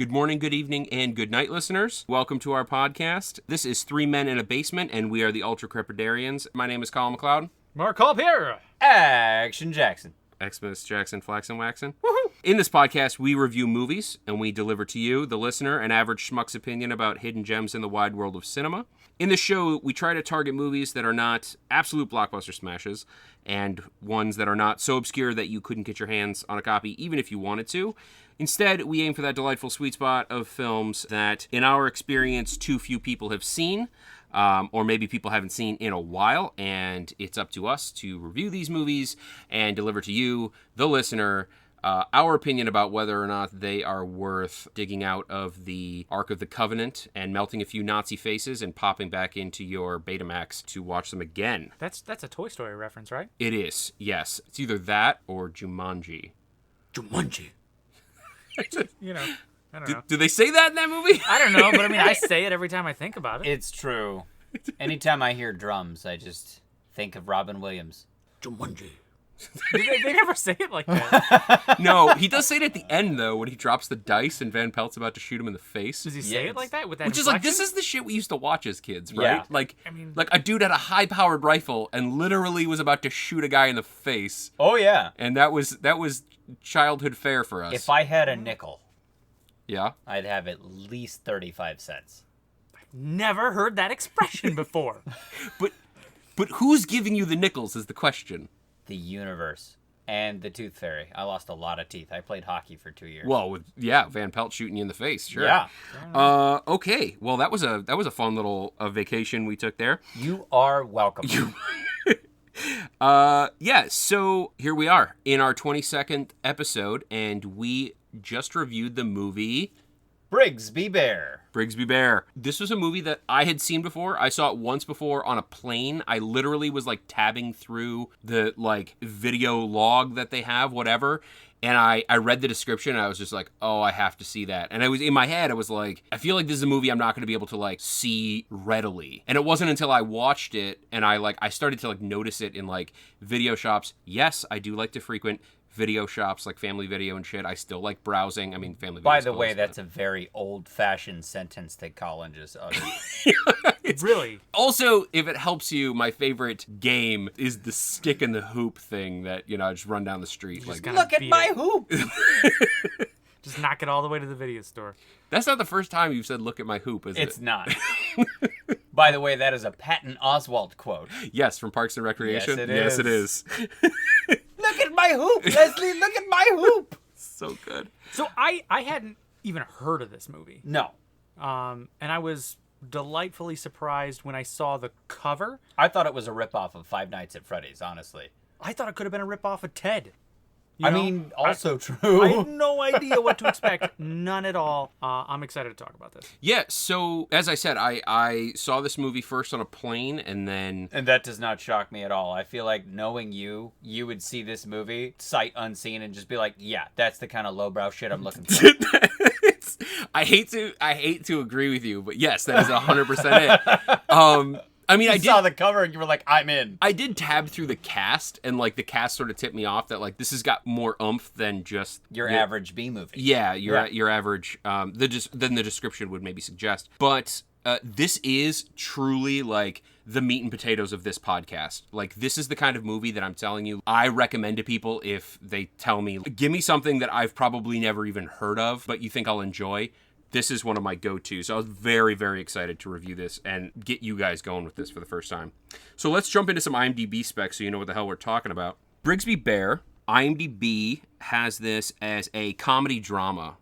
Good morning, good evening, and good night, listeners. Welcome to our podcast. This is Three Men in a Basement, and we are the Ultra Crepidarians. My name is Kyle McLeod. Mark Culp here. Action Jackson. Xmas Jackson Flaxen Waxen. Woohoo! In this podcast, we review movies, and we deliver to you, the listener, an average schmuck's opinion about hidden gems in the wide world of cinema. In this show, we try to target movies that are not absolute blockbuster smashes, and ones that are not so obscure that you couldn't get your hands on a copy even if you wanted to. Instead, we aim for that delightful sweet spot of films that, in our experience, too few people have seen, or maybe people haven't seen in a while, and it's up to us to review these movies and deliver to you, the listener, our opinion about whether or not they are worth digging out of the Ark of the Covenant and melting a few Nazi faces and popping back into your Betamax to watch them again. That's a Toy Story reference, right? It is, yes. It's either that or Jumanji. Jumanji. You know, I don't know. Do they say that in that movie? I don't know, but I mean, I say it every time I think about it. It's true. Anytime I hear drums, I just think of Robin Williams. Jumanji. They never say it like that. No, he does say it at the end, though, when he drops the dice and Van Pelt's about to shoot him in the face. Does he say it like that? With that Which inflection? is like, this is the shit we used to watch as kids, right? Yeah. Like, I mean- like a dude had a high-powered rifle and literally was about to shoot a guy in the face. Oh, yeah. And that was childhood fare for us. If I had a nickel, Yeah? I'd have at least 35 cents. Never heard that expression before. But who's giving you the nickels is the question. The universe. And the Tooth Fairy. I lost a lot of teeth. I played hockey for 2 years. Well, Van Pelt shooting you in the face, sure. Yeah. Okay. Well, that was a fun little vacation we took there. You are welcome. Yeah, so here we are in our 22nd episode, and we just reviewed the movie Brigsby Bear. Brigsby Bear. This was a movie that I had seen before. I saw it once before on a plane. I literally was like tabbing through the like video log that they have, whatever. And I read the description and I was just like, oh, I have to see that. And I was in my head, I was like, I feel like this is a movie I'm not going to be able to like see readily. And it wasn't until I watched it and I started to like notice it in like video shops. Yes, I do like to frequent video shops like Family Video and shit. I still like browsing. I mean, Family Video. By the way, that's a very old-fashioned sentence that Colin just uttered. Really? Also, if it helps you, my favorite game is the stick and the hoop thing that, you know, I just run down the street. Like, gotta Look at beat my it. hoop! Just knock it all the way to the video store. that's not the first time you've said, look at my hoop, is It's it? not. By the way, that is a Patton Oswalt quote. Yes, from Parks and Recreation. Yes, it is. Look at my hoop, Leslie! Look at my hoop! So good. So I hadn't even heard of this movie. No. And I was delightfully surprised when I saw the cover. I thought it was a ripoff of Five Nights at Freddy's, honestly. I thought it could have been a ripoff of Ted. You I know? mean, also true. I had no idea what to expect. None at all. I'm excited to talk about this. Yeah, so as I said, I saw this movie first on a plane and then... And that does not shock me at all. I feel like knowing you would see this movie sight unseen and just be like, yeah, that's the kind of lowbrow shit I'm looking for. I hate to agree with you, but yes, that is 100% it. I mean, I saw the cover and you were like, I'm in. I did tab through the cast, and like the cast sort of tipped me off that like this has got more oomph than just Your average B movie. Yeah, your average. Than the description would maybe suggest. But this is truly like the meat and potatoes of this podcast. Like, this is the kind of movie that I'm telling you I recommend to people if they tell me, give me something that I've probably never even heard of, but you think I'll enjoy. This is one of my go-tos. So I was very, very excited to review this and get you guys going with this for the first time. So let's jump into some IMDb specs so you know what the hell we're talking about. Brigsby Bear, IMDb has this as a comedy drama.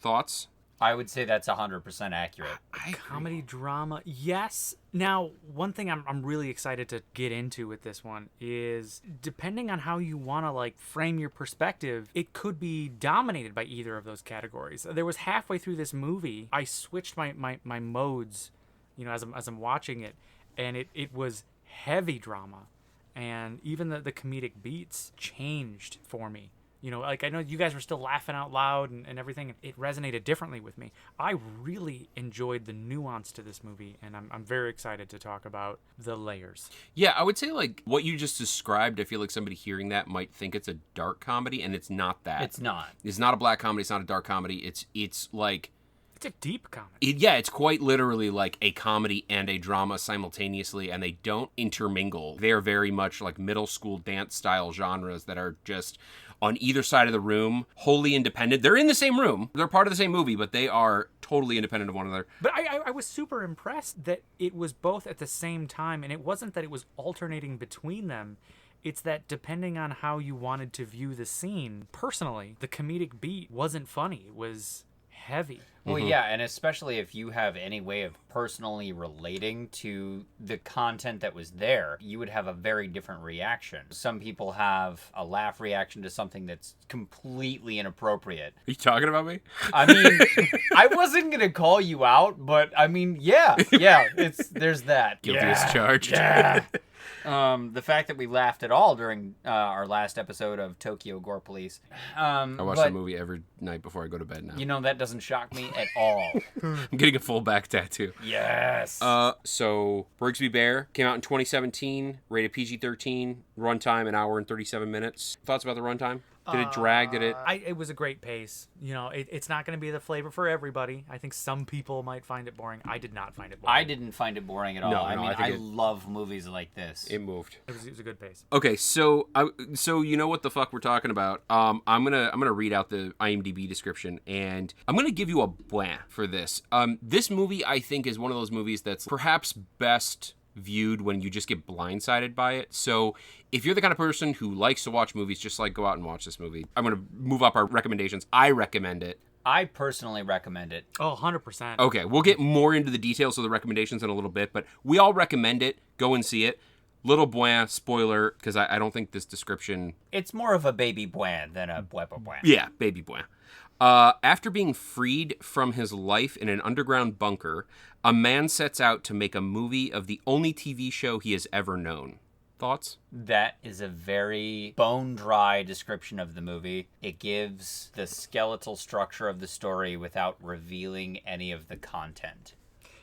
Thoughts? I would say that's 100% accurate. Comedy drama, yes. Now, one thing I'm really excited to get into with this one is, depending on how you want to like frame your perspective, it could be dominated by either of those categories. There was halfway through this movie, I switched my modes, you know, as I'm watching it, and it was heavy drama, and even the comedic beats changed for me. You know, like, I know you guys were still laughing out loud and everything. It resonated differently with me. I really enjoyed the nuance to this movie, and I'm very excited to talk about the layers. Yeah, I would say, like, what you just described, I feel like somebody hearing that might think it's a dark comedy, and it's not that. It's not. It's not a black comedy. It's not a dark comedy. It's like It's a deep comedy. It's quite literally like a comedy and a drama simultaneously, and they don't intermingle. They are very much like middle school dance style genres that are just on either side of the room, wholly independent. They're in the same room. They're part of the same movie, but they are totally independent of one another. But I was super impressed that it was both at the same time, and it wasn't that it was alternating between them. It's that depending on how you wanted to view the scene, personally, the comedic beat wasn't funny. It was heavy. Well, yeah, and especially if you have any way of personally relating to the content that was there, you would have a very different reaction. Some people have a laugh reaction to something that's completely inappropriate. Are you talking about me? I mean, I wasn't going to call you out, but I mean, yeah, there's that. Guilty as charged. Yeah. The fact that we laughed at all during our last episode of Tokyo Gore Police. I watch that movie every night before I go to bed now. You know, that doesn't shock me at all. I'm getting a full back tattoo. Yes. So Brigsby Bear came out in 2017, rated PG-13, runtime an hour and 37 minutes. Thoughts about the runtime? Did it drag? Did it? It was a great pace. You know, it's not going to be the flavor for everybody. I think some people might find it boring. I did not find it boring. I didn't find it boring at all. I love movies like this. It moved. It was a good pace. Okay, so you know what the fuck we're talking about. I'm gonna read out the IMDb description, and I'm gonna give you a blah for this. This movie I think is one of those movies that's perhaps best viewed when you just get blindsided by it. So if you're the kind of person who likes to watch movies, just like go out and watch this movie. I'm going to move up our recommendations. I recommend it. I personally recommend it. Oh, 100%. Okay, we'll get more into the details of the recommendations in a little bit, but we all recommend it. Go and see it. Little blah, spoiler, because I don't think this description... It's more of a baby blah than a blah blah blah. Yeah, baby blah. After being freed from his life in an underground bunker, a man sets out to make a movie of the only TV show he has ever known. Thoughts? That is a very bone-dry description of the movie. It gives the skeletal structure of the story without revealing any of the content.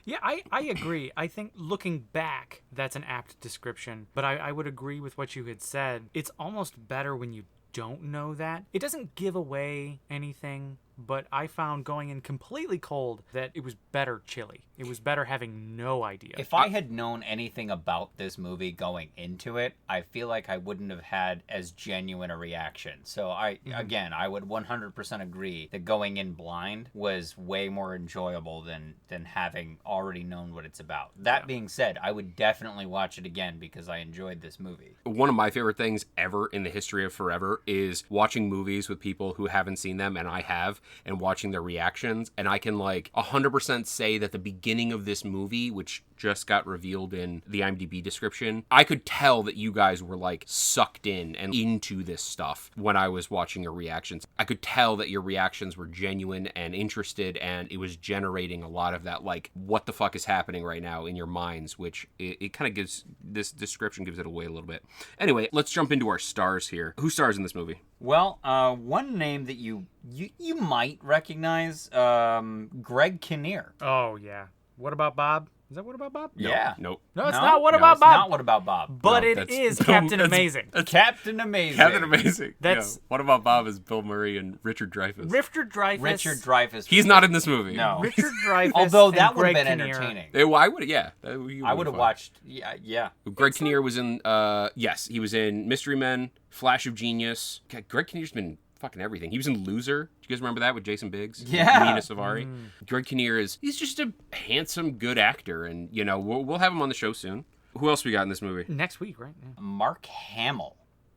Yeah, I agree. I think looking back, that's an apt description. But I would agree with what you had said. It's almost better when you don't know that. It doesn't give away anything, but I found going in completely cold that it was better chilly. It was better having no idea. If I had known anything about this movie going into it, I feel like I wouldn't have had as genuine a reaction. So I would 100% agree that going in blind was way more enjoyable than having already known what it's about. That being said, I would definitely watch it again because I enjoyed this movie. One of my favorite things ever in the history of forever is watching movies with people who haven't seen them, and I have, and watching their reactions. And I can 100% say that the beginning of this movie, which just got revealed in the IMDb description, I could tell that you guys were sucked in and into this stuff when I was watching your reactions. I could tell that your reactions were genuine and interested, and it was generating a lot of that what the fuck is happening right now in your minds, which it kind of gives, this description gives it away a little bit. Anyway, let's jump into our stars here. Who stars in this movie? Well, one name that you might recognize, Greg Kinnear. Oh, yeah. What About Bob? Is that What About Bob? Yeah. Nope. No, it's not What About Bob. It's not What About Bob. But it is Captain Amazing. Captain Amazing. Captain Amazing. That's... Yeah. What About Bob is Bill Murray and Richard Dreyfuss. Richard Dreyfuss. He's not in this movie. No. Richard Dreyfuss. Although that would have been Kinnear. entertaining. I would have watched. Yeah. Greg Kinnear was in. Yes, he was in Mystery Men, Flash of Genius. God, Greg Kinnear's been fucking everything. He was in Loser. Do you guys remember that with Jason Biggs? Yeah. Mina Savari. Greg Kinnear he's just a handsome, good actor, and we'll have him on the show soon. Who else we got in this movie? Next week, right? Yeah. Mark Hamill.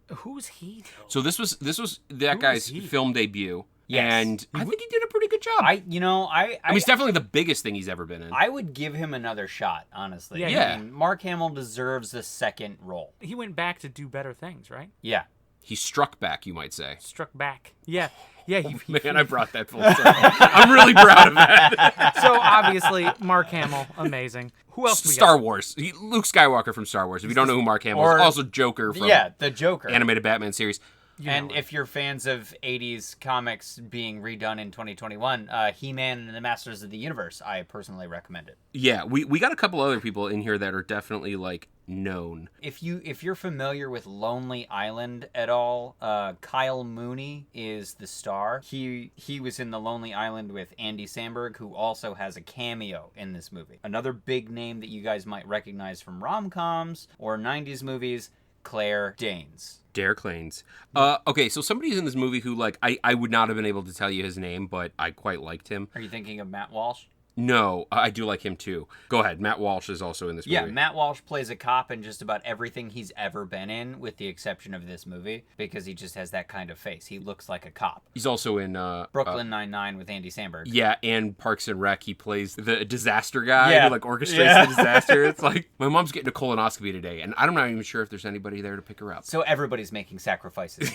Who's he, though? So this was that guy's film debut. Yes. And I think he did a pretty good job. I mean, it's definitely the biggest thing he's ever been in. I would give him another shot, honestly. Yeah. I mean, Mark Hamill deserves a second role. He went back to do better things, right? Yeah. He struck back, you might say. Struck back. Yeah. Yeah. I brought that full circle. I'm really proud of that. So obviously, Mark Hamill, amazing. Who else we got? Star Wars. Luke Skywalker from Star Wars. If you don't know who Mark Hamill is, also Joker from the Joker animated Batman series. And if you're fans of 80s comics being redone in 2021, He-Man and the Masters of the Universe, I personally recommend it. Yeah, we got a couple other people in here that are definitely known. If you're familiar with Lonely Island at all, Kyle Mooney is the star. He was in The Lonely Island with Andy Samberg, who also has a cameo in this movie. Another big name that you guys might recognize from rom-coms or 90s movies, Claire Danes. Dare Clanes. Okay, so somebody's in this movie who, like, I would not have been able to tell you his name, but I quite liked him. Are you thinking of Matt Walsh? No, I do like him too. Go ahead. Matt Walsh is also in this movie. Yeah, Matt Walsh plays a cop in just about everything he's ever been in, with the exception of this movie, because he just has that kind of face. He looks like a cop. He's also in Brooklyn Nine-Nine with Andy Samberg. Yeah, and Parks and Rec. He plays the disaster guy who, like, orchestrates the disaster. It's like, my mom's getting a colonoscopy today, and I'm not even sure if there's anybody there to pick her up. So everybody's making sacrifices.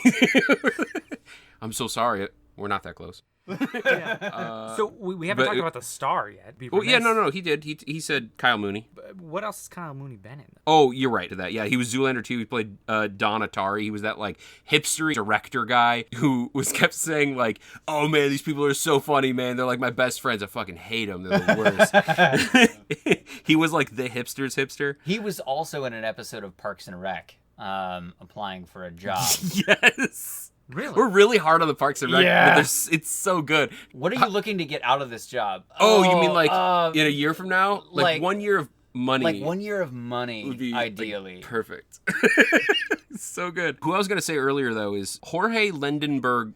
I'm so sorry. We're not that close. So we haven't talked about the star yet. Well, yeah, no, he did. He said Kyle Mooney. What else has Kyle Mooney been in? Oh, you're right to that. Yeah, he was Zoolander 2. He played Don Atari. He was that, like, hipster director guy who kept saying, like, oh, man, these people are so funny, man. They're, like, my best friends. I fucking hate them. They're the worst. He was, like, the hipster's hipster. He was also in an episode of Parks and Rec, applying for a job. Yes. Really? We're really hard on the Parks and Rec. Yeah. But it's so good. What are you looking to get out of this job? Oh, you mean, like, in a year from now? Like 1 year of money. Like 1 year of money, would be, ideally. Like, perfect. So good. Who I was going to say earlier, though, is Jorge Lindenberg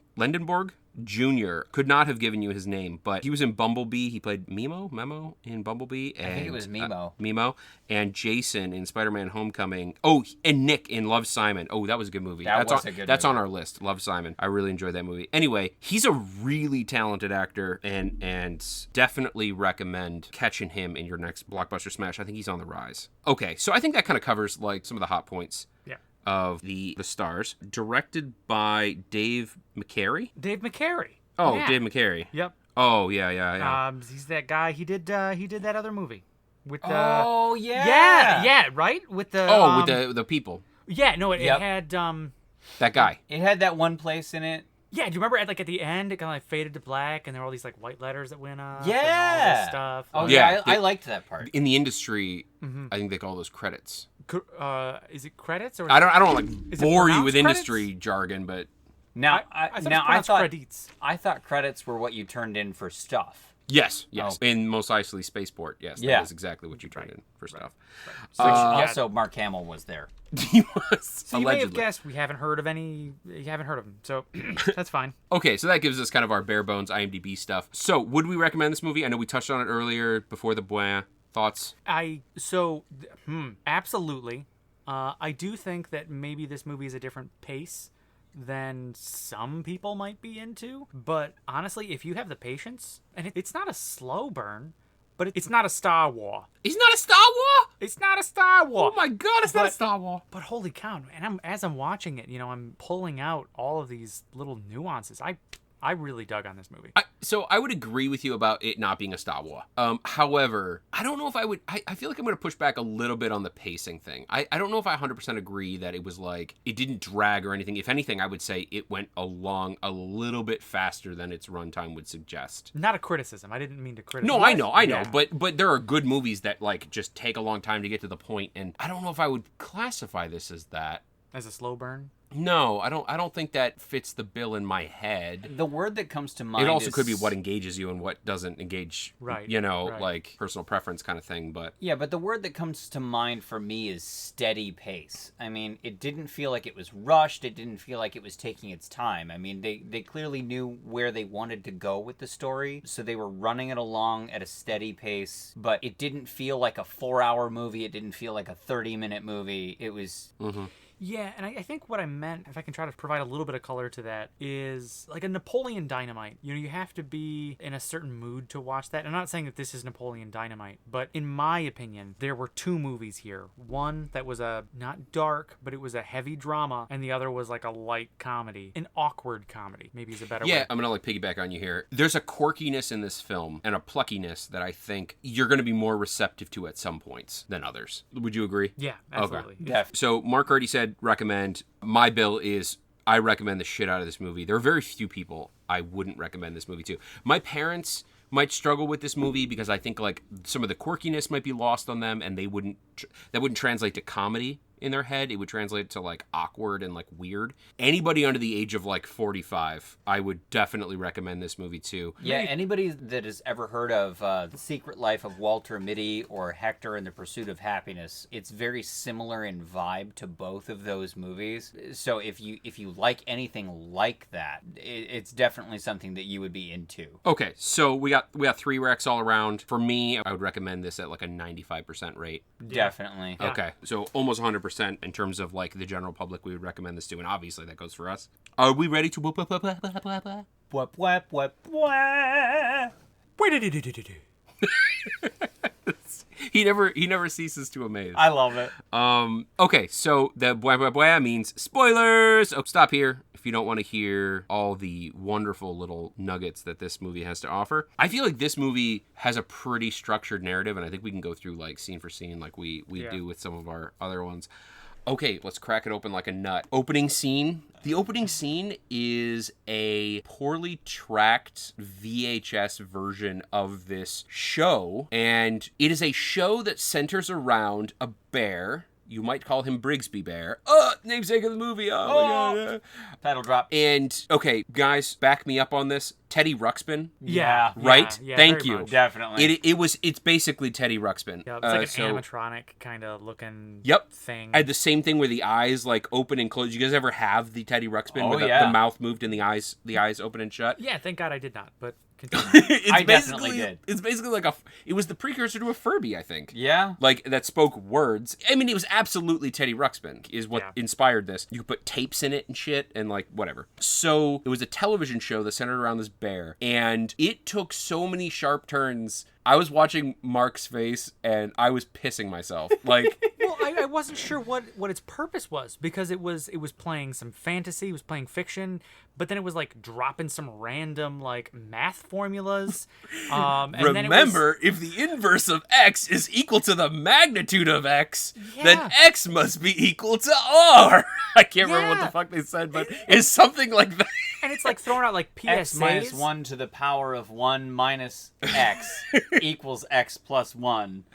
Jr. Could not have given you his name, but he was in Bumblebee. He played Memo in Bumblebee. And, I think it was Memo. Memo. And Jason in Spider-Man Homecoming. Oh, and Nick in Love, Simon. Oh, that was a good movie. That's on our list. Love, Simon. I really enjoyed that movie. Anyway, he's a really talented actor, and definitely recommend catching him in your next blockbuster smash. I think he's on the rise. Okay, so I think that kind of covers, like, some of the hot points. Yeah. Of the stars, directed by Dave McCary. Dave McCary. Oh, yeah. Dave McCary. Yep. Oh, yeah. He's that guy. He did that other movie with the. Oh yeah. Yeah, right, with the. With the people. Yeah, no, it had that guy. It had that one place in it. Yeah, do you remember at the end it kind of like faded to black and there were all these like white letters that went up? Yeah. And all this stuff. Oh yeah, I liked that part. In the industry, I think they call those credits. Is it credits or? I don't like bore you with credits? industry jargon, but I thought credits were what you turned in for stuff. Yes. Oh. In Mos Eisley Spaceport, yes, that is exactly what you turned in for stuff. So also, Mark Hamill was there. He was. So you may have guessed we haven't heard of any. You haven't heard of him, so that's fine. Okay, so that gives us kind of our bare bones IMDb stuff. So, would we recommend this movie? I know we touched on it earlier before the blah. Thoughts? Absolutely. I do think that maybe this movie is a different pace than some people might be into. But honestly, if you have the patience, and it's not a slow burn, but it's not a Star Wars. He's not a Star Wars? It's not a Star Wars. Oh my God, it's not a Star Wars. But holy cow, and as I'm watching it, I'm pulling out all of these little nuances. I really dug on this movie. So I would agree with you about it not being a Star Wars. However, I don't know if I would... I feel like I'm going to push back a little bit on the pacing thing. I don't know if I 100% agree that it was like... It didn't drag or anything. If anything, I would say it went along a little bit faster than its runtime would suggest. Not a criticism. I didn't mean to criticize. No, I know. Yeah. But there are good movies that, like, just take a long time to get to the point, and I don't know if I would classify this as that. As a slow burn? No, I don't think that fits the bill in my head. The word that comes to mind it also could be what engages you and what doesn't engage, right, like personal preference kind of thing. But yeah, but the word that comes to mind for me is steady pace. I mean, it didn't feel like it was rushed. It didn't feel like it was taking its time. I mean, they clearly knew where they wanted to go with the story, so they were running it along at a steady pace, but it didn't feel like a 4-hour movie. It didn't feel like a 30-minute movie. It was... Mm-hmm. Yeah, and I think what I meant, if I can try to provide a little bit of color to that, is like a Napoleon Dynamite. You have to be in a certain mood to watch that. I'm not saying that this is Napoleon Dynamite, but in my opinion, there were two movies here. One that was not dark, but it was a heavy drama, and the other was like a light comedy. An awkward comedy, maybe is a better way. I'm going to piggyback on you here. There's a quirkiness in this film and a pluckiness that I think you're going to be more receptive to at some points than others. Would you agree? Yeah, absolutely. Okay. So Mark already said recommend. My bill is I recommend the shit out of this movie. There are very few people I wouldn't recommend this movie to. My parents might struggle with this movie because I think like some of the quirkiness might be lost on them, and that wouldn't translate to comedy in their head. It would translate to like awkward and like weird. Anybody under the age of like 45, I would definitely recommend this movie too. Yeah, anybody that has ever heard of The Secret Life of Walter Mitty or Hector and the Pursuit of Happiness, it's very similar in vibe to both of those movies. So if you like anything like that, it's definitely something that you would be into. Okay, so we got 3 recs all around. For me, I would recommend this at like a 95% rate. Definitely. Okay, so almost 100% in terms of like the general public we would recommend this to, and obviously that goes for us. Are we ready to whoop? Whap, whap, whap, whap. He never ceases to amaze. I love it. Okay, so the blah means spoilers. Oh, stop here if you don't want to hear all the wonderful little nuggets that this movie has to offer. I feel like this movie has a pretty structured narrative, and I think we can go through like scene for scene like we do with some of our other ones. Okay, let's crack it open like a nut. Opening scene. The opening scene is a poorly tracked VHS version of this show, and it is a show that centers around a bear. You might call him Brigsby Bear. Namesake of the movie. Oh my God. Title drop. And, okay, guys, back me up on this. Teddy Ruxpin. Yeah. Right? Yeah, Thank very you. much. Definitely. It's basically Teddy Ruxpin. Yeah, it's like an animatronic kind of looking thing. I had the same thing where the eyes like open and close. You guys ever have the Teddy Ruxpin where the mouth moved and the eyes open and shut? Yeah, thank God I did not, but continue. I definitely did. It's basically like it was the precursor to a Furby, I think. Yeah. Like, that spoke words. I mean, it was absolutely Teddy Ruxpin is what inspired this. You could put tapes in it and shit and, like, whatever. So, it was a television show that centered around this bear, and it took so many sharp turns. I was watching Mark's face, and I was pissing myself. Like... Well, I wasn't sure what its purpose was, because it was playing some fantasy, it was playing fiction, but then it was like dropping some random like math formulas. And remember, if the inverse of x is equal to the magnitude of x, then x must be equal to r. I can't remember what the fuck they said, but it's something like that. And it's like throwing out like PSAs. X minus 1 to the power of 1 minus x equals x plus 1.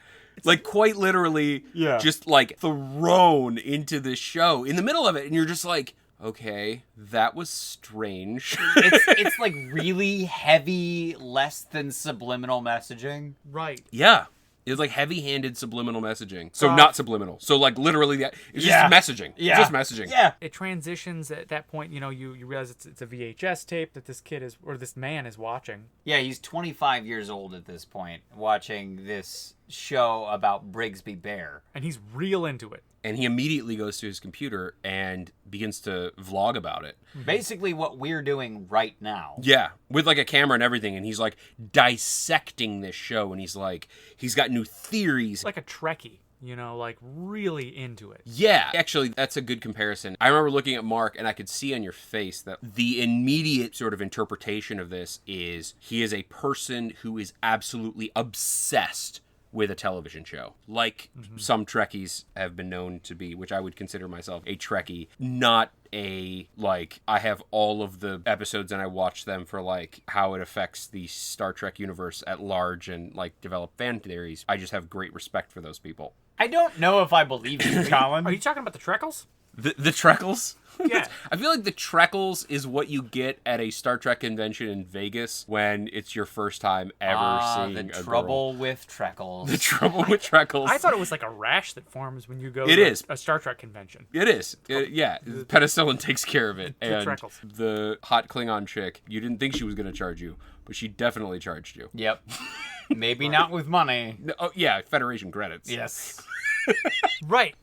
Like, quite literally, just, like, thrown into this show in the middle of it. And you're just like, okay, that was strange. It's like, really heavy, less than subliminal messaging. Right. Yeah. It was like heavy-handed subliminal messaging. So not subliminal. So, like, literally, it's just messaging. Yeah. It's just messaging. Yeah. It transitions at that point, you realize it's a VHS tape that this man is watching. Yeah, he's 25 years old at this point, watching this show about Brigsby Bear. And he's real into it. And he immediately goes to his computer and begins to vlog about it. Basically what we're doing right now. Yeah, with like a camera and everything. And he's like dissecting this show. And he's got new theories. Like a Trekkie, like really into it. Yeah, actually, that's a good comparison. I remember looking at Mark and I could see on your face that the immediate sort of interpretation of this is he is a person who is absolutely obsessed with a television show, like some Trekkies have been known to be, which I would consider myself a Trekkie, not a, like, I have all of the episodes and I watch them for, like, how it affects the Star Trek universe at large and, like, develop fan theories. I just have great respect for those people. I don't know if I believe you, Colin. Are you talking about the Treckles? The Treckles? Yeah. I feel like the Treckles is what you get at a Star Trek convention in Vegas when it's your first time ever seeing a girl. The trouble with Treckles. The trouble with Treckles. I thought it was like a rash that forms when you go to a Star Trek convention. It is. Penicillin takes care of it. And Treckles. the hot Klingon chick, you didn't think she was going to charge you, but she definitely charged you. Yep. Maybe not with money. Oh, yeah, Federation credits. Yes. Right.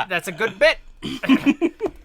That's a good bit.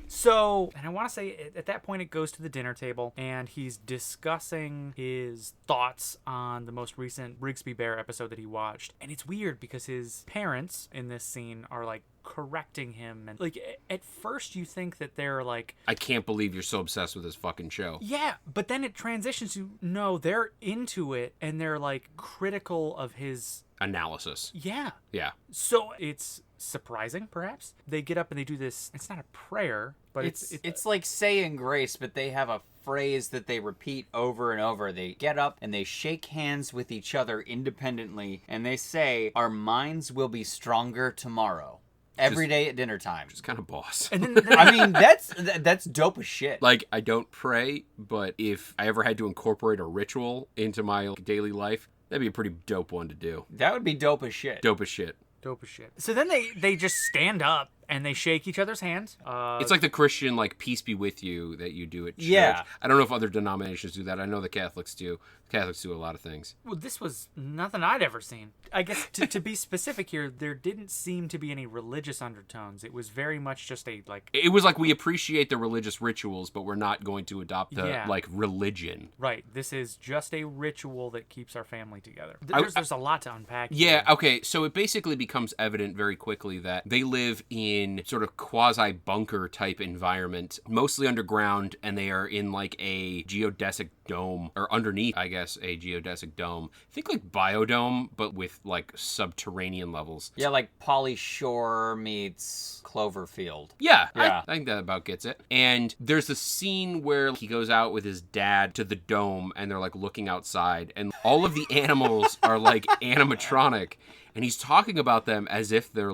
So, and I want to say at that point it goes to the dinner table and he's discussing his thoughts on the most recent Brigsby Bear episode that he watched. And it's weird because his parents in this scene are like correcting him. And like at first you think that they're like, I can't believe you're so obsessed with this fucking show. yeah, but then it transitions to, no, they're into it and they're like critical of his Analysis. Yeah. Yeah. So it's surprising, perhaps. They get up and they do this. It's not a prayer, but it's like saying grace, but they have a phrase that they repeat over and over. They get up and they shake hands with each other independently, and they say, "Our minds will be stronger tomorrow." Every day at dinner time. Just kind of boss. And then I mean, that's dope as shit. Like, I don't pray, but if I ever had to incorporate a ritual into my daily life, that'd be a pretty dope one to do. That would be dope as shit. Dope as shit. dope as shit. So then they just stand up and they shake each other's hands. It's like the Christian, like, peace be with you that you do at church. Yeah. I don't know if other denominations do that. I know the Catholics do. Catholics do a lot of things. Well, this was nothing I'd ever seen. I guess to be specific here, there didn't seem to be any religious undertones. It was very much just a, like... It was like, we appreciate the religious rituals, but we're not going to adopt the, Yeah. like, religion. Right. This is just a ritual that keeps our family together. I- There's a lot to unpack Yeah, here. okay, so it basically becomes evident very quickly that they live in sort of quasi-bunker type environment, mostly underground, and they are in like a geodesic dome, or underneath, I guess, a geodesic dome. Think like Biodome, but with like subterranean levels. Yeah, like Pauly Shore meets Cloverfield. Yeah, Yeah. I think that about gets it. And there's the scene where he goes out with his dad to the dome, and they're like looking outside, and all of the animals are like animatronic, and he's talking about them as if they're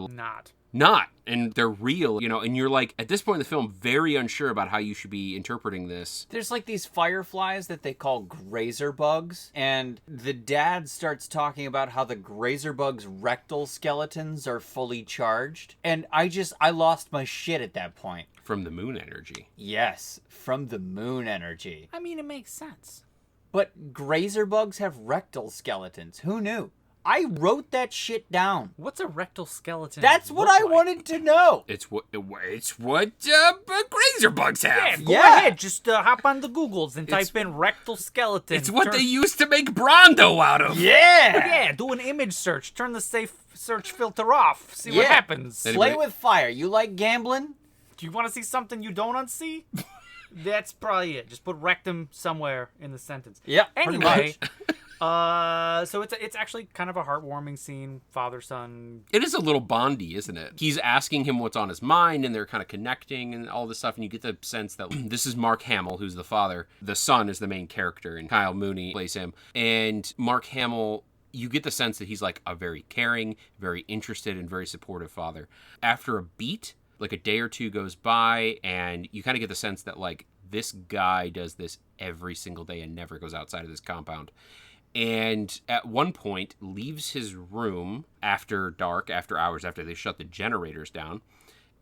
not, and they're real, you know, and you're like, at this point in the film, very unsure about how you should be interpreting this. There's like these fireflies that they call grazer bugs, and the dad starts talking about how the grazer bugs' rectal skeletons are fully charged, and I lost my shit at that point. From the moon energy. Yes, from the moon energy. I mean, it makes sense. But grazer bugs have rectal skeletons. Who knew? I wrote that shit down. What's a rectal skeleton? That's what look I like? wanted to know. It's what grazer bugs have. Yeah, go Yeah. ahead. Just hop on the Googles and type in rectal skeleton. It's what they used to make Brondo out of. Yeah. Yeah, do an image search. Turn the safe search filter off. See what happens. Play with fire. You like gambling? Do you want to see something you don't unsee? That's probably it. Just put rectum somewhere in the sentence. Yep. pretty Anyway, much. so it's actually kind of a heartwarming scene. Father-son. It is a little Bondy, isn't it? He's asking him what's on his mind, and they're kind of connecting and all this stuff, and you get the sense that this is Mark Hamill, who's the father. The son is the main character, and Kyle Mooney plays him. And Mark Hamill, you get the sense that he's like a very caring, very interested, and very supportive father. After a beat, like a day or two goes by, and you kind of get the sense that like this guy does this every single day and never goes outside of this compound. And at one point leaves his room after dark, after hours, after they shut the generators down.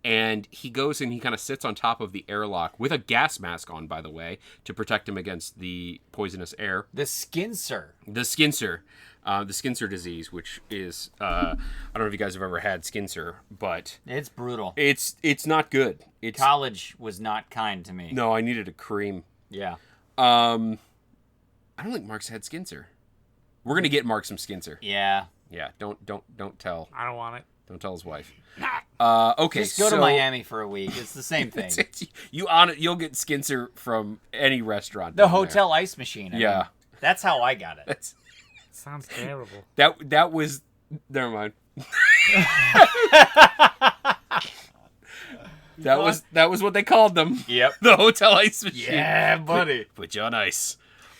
And he goes and he kind of sits on top of the airlock with a gas mask on, by the way, to protect him against the poisonous air. The Skinser. The Skinser disease, which is, I don't know if you guys have ever had Skinser, but It's brutal. it's not good. It's College was not kind to me. No, I needed a cream. Yeah. I don't think Mark's had Skinser. We're gonna get Mark some Skinser. Yeah. Yeah, don't tell. I don't want it. Don't tell his wife. Okay, Just go to Miami for a week. It's the same thing. You'll get Skinser from any restaurant. The down there. hotel ice machine. I Yeah. mean, that's how I got it. That's Sounds terrible. that was. Never mind. That was what they called them. Yep. The hotel ice machine. Yeah, buddy. Put you on ice.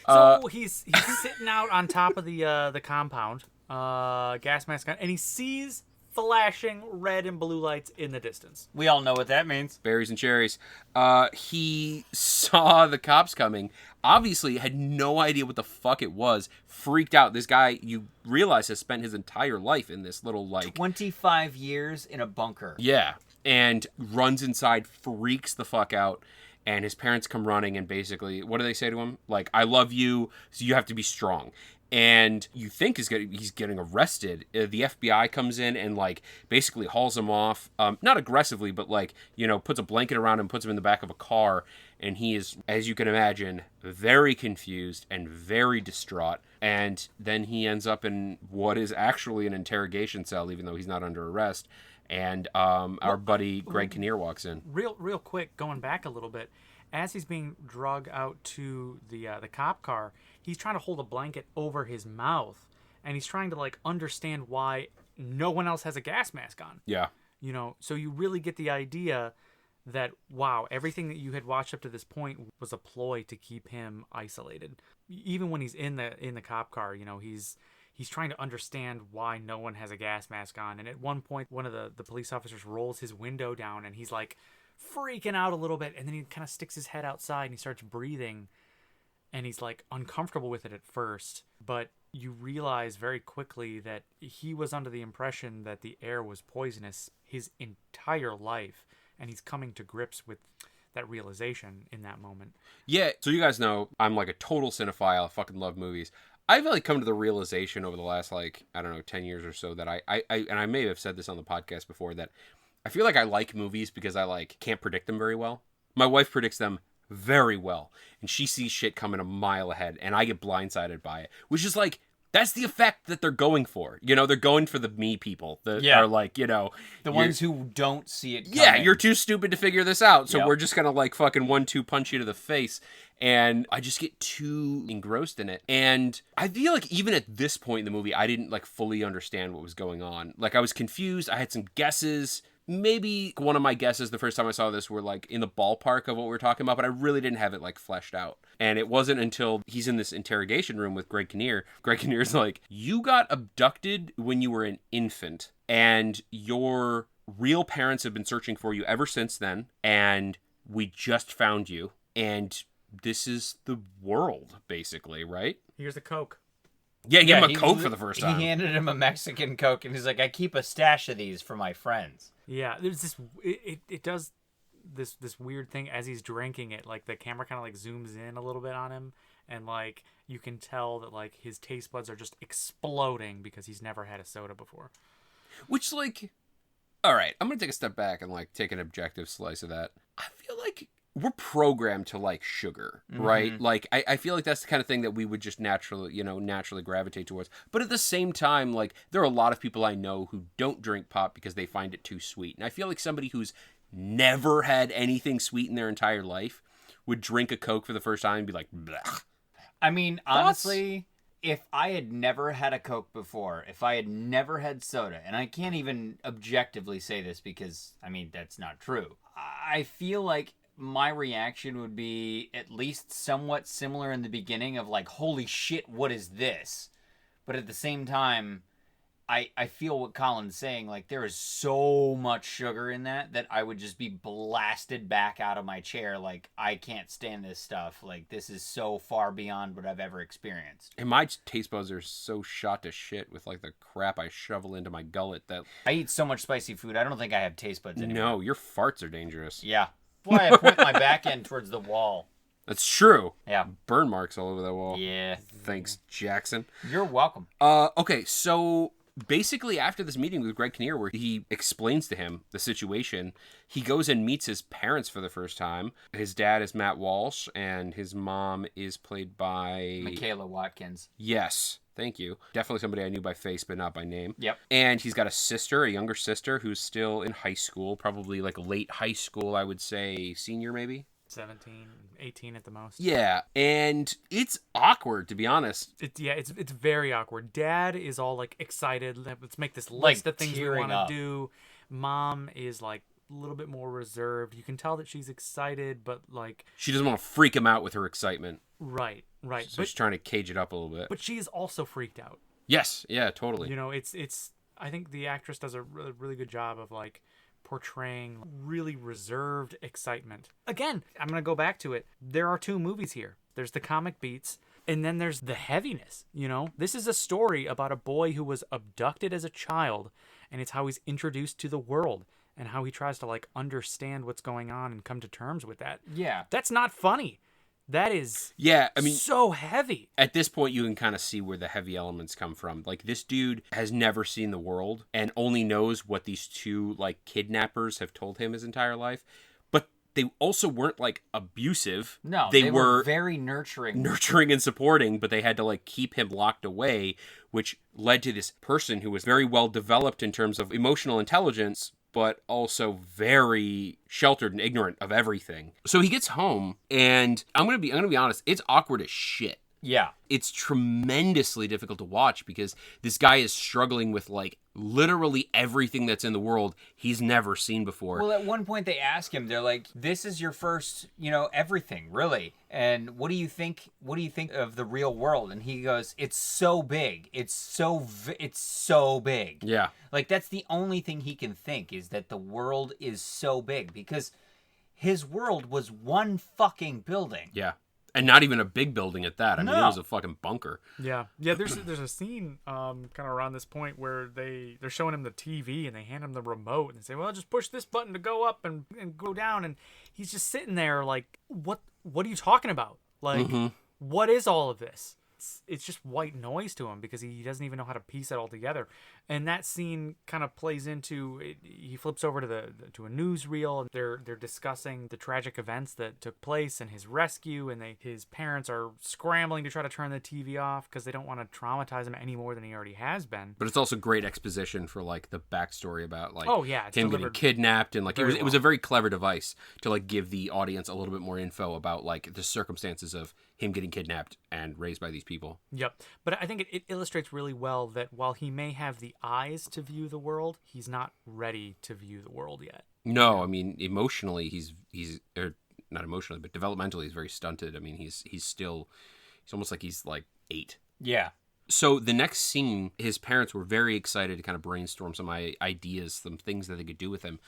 So he's sitting out on top of the compound, gas mask on, and he sees flashing red and blue lights in the distance. We all know what that means. Berries and cherries. He saw the cops coming. Obviously, had no idea what the fuck it was. Freaked out. This guy, you realize, has spent his entire life in this little, like... 25 years in a bunker. Yeah. And runs inside, freaks the fuck out. And his parents come running and basically, what do they say to him? Like, I love you, so you have to be strong. And you think he's getting arrested. The FBI comes in and, like, basically hauls him off. Not aggressively, but, like, you know, puts a blanket around him, puts him in the back of a car. And he is, as you can imagine, very confused and very distraught. And then he ends up in what is actually an interrogation cell, even though he's not under arrest. And our buddy Greg Kinnear walks in. Real quick, going back a little bit, as he's being dragged out to the cop car, he's trying to hold a blanket over his mouth, and he's trying to like understand why no one else has a gas mask on. Yeah. You know, so you really get the idea that, wow, everything that you had watched up to this point was a ploy to keep him isolated. Even when he's in the cop car, you know, he's trying to understand why no one has a gas mask on. And at one point, one of the police officers rolls his window down, and he's like freaking out a little bit, and then he kind of sticks his head outside and he starts breathing, and he's like uncomfortable with it at first, but you realize very quickly that he was under the impression that the air was poisonous his entire life, and he's coming to grips with that realization in that moment. Yeah, so you guys know I'm like a total cinephile. I fucking love movies. I've like come to the realization over the last 10 years or so that I and I may have said this on the podcast before, that I feel like I like movies because I like can't predict them very well. My wife predicts them very well, and she sees shit coming a mile ahead, and I get blindsided by it, which is like, that's the effect that they're going for. You know, they're going for the me people that are like, you know, the ones who don't see it coming. Yeah, you're too stupid to figure this out, so Yep. we're just gonna like fucking 1-2 punch you to the face. And I just get too engrossed in it. And I feel like even at this point in the movie, I didn't like fully understand what was going on. Like, I was confused. I had some guesses. Maybe one of my guesses the first time I saw this were like in the ballpark of what we were talking about, but I really didn't have it like fleshed out. And it wasn't until he's in this interrogation room with Greg Kinnear. Greg Kinnear's like, you got abducted when you were an infant, and your real parents have been searching for you ever since then, and we just found you, and this is the world, basically, right? Here's a Coke. Yeah, give him a Coke for the first time. He handed him a Mexican Coke, and he's like, I keep a stash of these for my friends. Yeah, there's this. It does this weird thing as he's drinking it. Like the camera kind of like zooms in a little bit on him, and like you can tell that like his taste buds are just exploding because he's never had a soda before. Which, like, all right, I'm gonna take a step back and like take an objective slice of that. I feel like we're programmed to like sugar, right? Mm-hmm. Like, I feel like that's the kind of thing that we would just naturally gravitate towards. But at the same time, like, there are a lot of people I know who don't drink pop because they find it too sweet. And I feel like somebody who's never had anything sweet in their entire life would drink a Coke for the first time and be like, blech. I mean, honestly, if I had never had a Coke before, if I had never had soda, and I can't even objectively say this because, I mean, that's not true. I feel like my reaction would be at least somewhat similar in the beginning of like, holy shit, what is this? But at the same time, I feel what Colin's saying. Like, there is so much sugar in that I would just be blasted back out of my chair. Like, I can't stand this stuff. Like, this is so far beyond what I've ever experienced. And my taste buds are so shot to shit with like the crap I shovel into my gullet that I eat so much spicy food, I don't think I have taste buds anymore. no, your farts are dangerous. Yeah. That's why I point my back end towards the wall. That's true. Yeah. Burn marks all over that wall. Yeah. Thanks, Jackson. You're welcome. Okay, so basically after this meeting with Greg Kinnear where he explains to him the situation, he goes and meets his parents for the first time. His dad is Matt Walsh, and his mom is played by Michaela Watkins. Yes. Thank you. Definitely somebody I knew by face, but not by name. Yep. And he's got a younger sister, who's still in high school, probably like late high school, I would say senior maybe. 17, 18 at the most. Yeah, and it's awkward, to be honest. It's very awkward. Dad is all like excited. Let's make this list Like of things we tearing want up. to do. Mom is like a little bit more reserved. You can tell that she's excited, but like She doesn't want to freak him out with her excitement, right. so she's trying to cage it up a little bit. But she is also freaked out. Yes, yeah, totally. You know, it's. I think the actress does a really, really good job of like portraying really reserved excitement. Again, I'm gonna go back to it. There are two movies here. There's the comic beats, and then there's the heaviness. You know, this is a story about a boy who was abducted as a child, and it's how he's introduced to the world and how he tries to like understand what's going on and come to terms with that. Yeah. That's not funny. That is I mean, so heavy. at this point you can kind of see where the heavy elements come from. Like, this dude has never seen the world and only knows what these two like kidnappers have told him his entire life. But they also weren't like abusive. No, they were very nurturing. and supporting, but they had to like keep him locked away, which led to this person who was very well developed in terms of emotional intelligence but also very sheltered and ignorant of everything. So he gets home, and I'm gonna be honest, it's awkward as shit. Yeah. It's tremendously difficult to watch because this guy is struggling with like literally everything that's in the world he's never seen before. Well, at one point they ask him, they're like, "This is your first, everything, really. And what do you think of the real world?" And he goes, "It's so big. It's so big." Yeah. Like, that's the only thing he can think, is that the world is so big, because his world was one fucking building. Yeah. And not even a big building at that. I mean, it was a fucking bunker. Yeah. There's a scene kind of around this point where they're showing him the TV and they hand him the remote and say, "Well, just push this button to go up and go down." And he's just sitting there like, "What are you talking about? Like, what is all of this?" It's just white noise to him because he doesn't even know how to piece it all together. And that scene kind of plays into it. He flips over to a newsreel, and they're discussing the tragic events that took place and his rescue, and his parents are scrambling to try to turn the TV off because they don't want to traumatize him any more than he already has been. But it's also great exposition for like the backstory about like it's him getting kidnapped, and like it was a very clever device to like give the audience a little bit more info about like the circumstances of him getting kidnapped and raised by these people. Yep. But I think it illustrates really well that while he may have the eyes to view the world, he's not ready to view the world yet. No, I mean, emotionally, he's not emotionally, but developmentally, he's very stunted. I mean, he's almost like he's like 8. Yeah. So the next scene, his parents were very excited to kind of brainstorm some ideas, some things that they could do with him.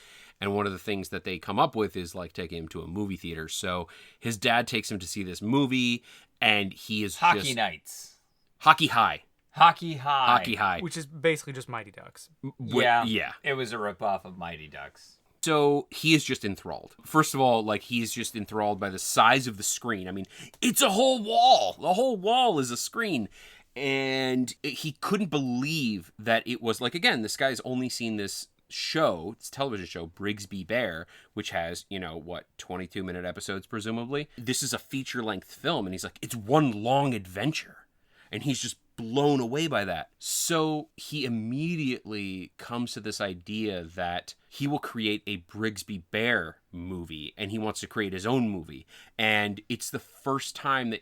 And one of the things that they come up with is like taking him to a movie theater. So his dad takes him to see this movie, and he is Hockey Nights. Hockey High. Hockey High. Which is basically just Mighty Ducks. Yeah. It was a ripoff of Mighty Ducks. So he is just enthralled. First of all, like, he's just enthralled by the size of the screen. I mean, it's a whole wall. The whole wall is a screen. And he couldn't believe that it was, like, again, this guy's only seen this show, this television show, Brigsby Bear, which has, 22-minute episodes, presumably. This is a feature-length film, and he's like, it's one long adventure. And he's just blown away by that. So he immediately comes to this idea that he will create a Brigsby Bear movie, and he wants to create his own movie. And it's the first time that,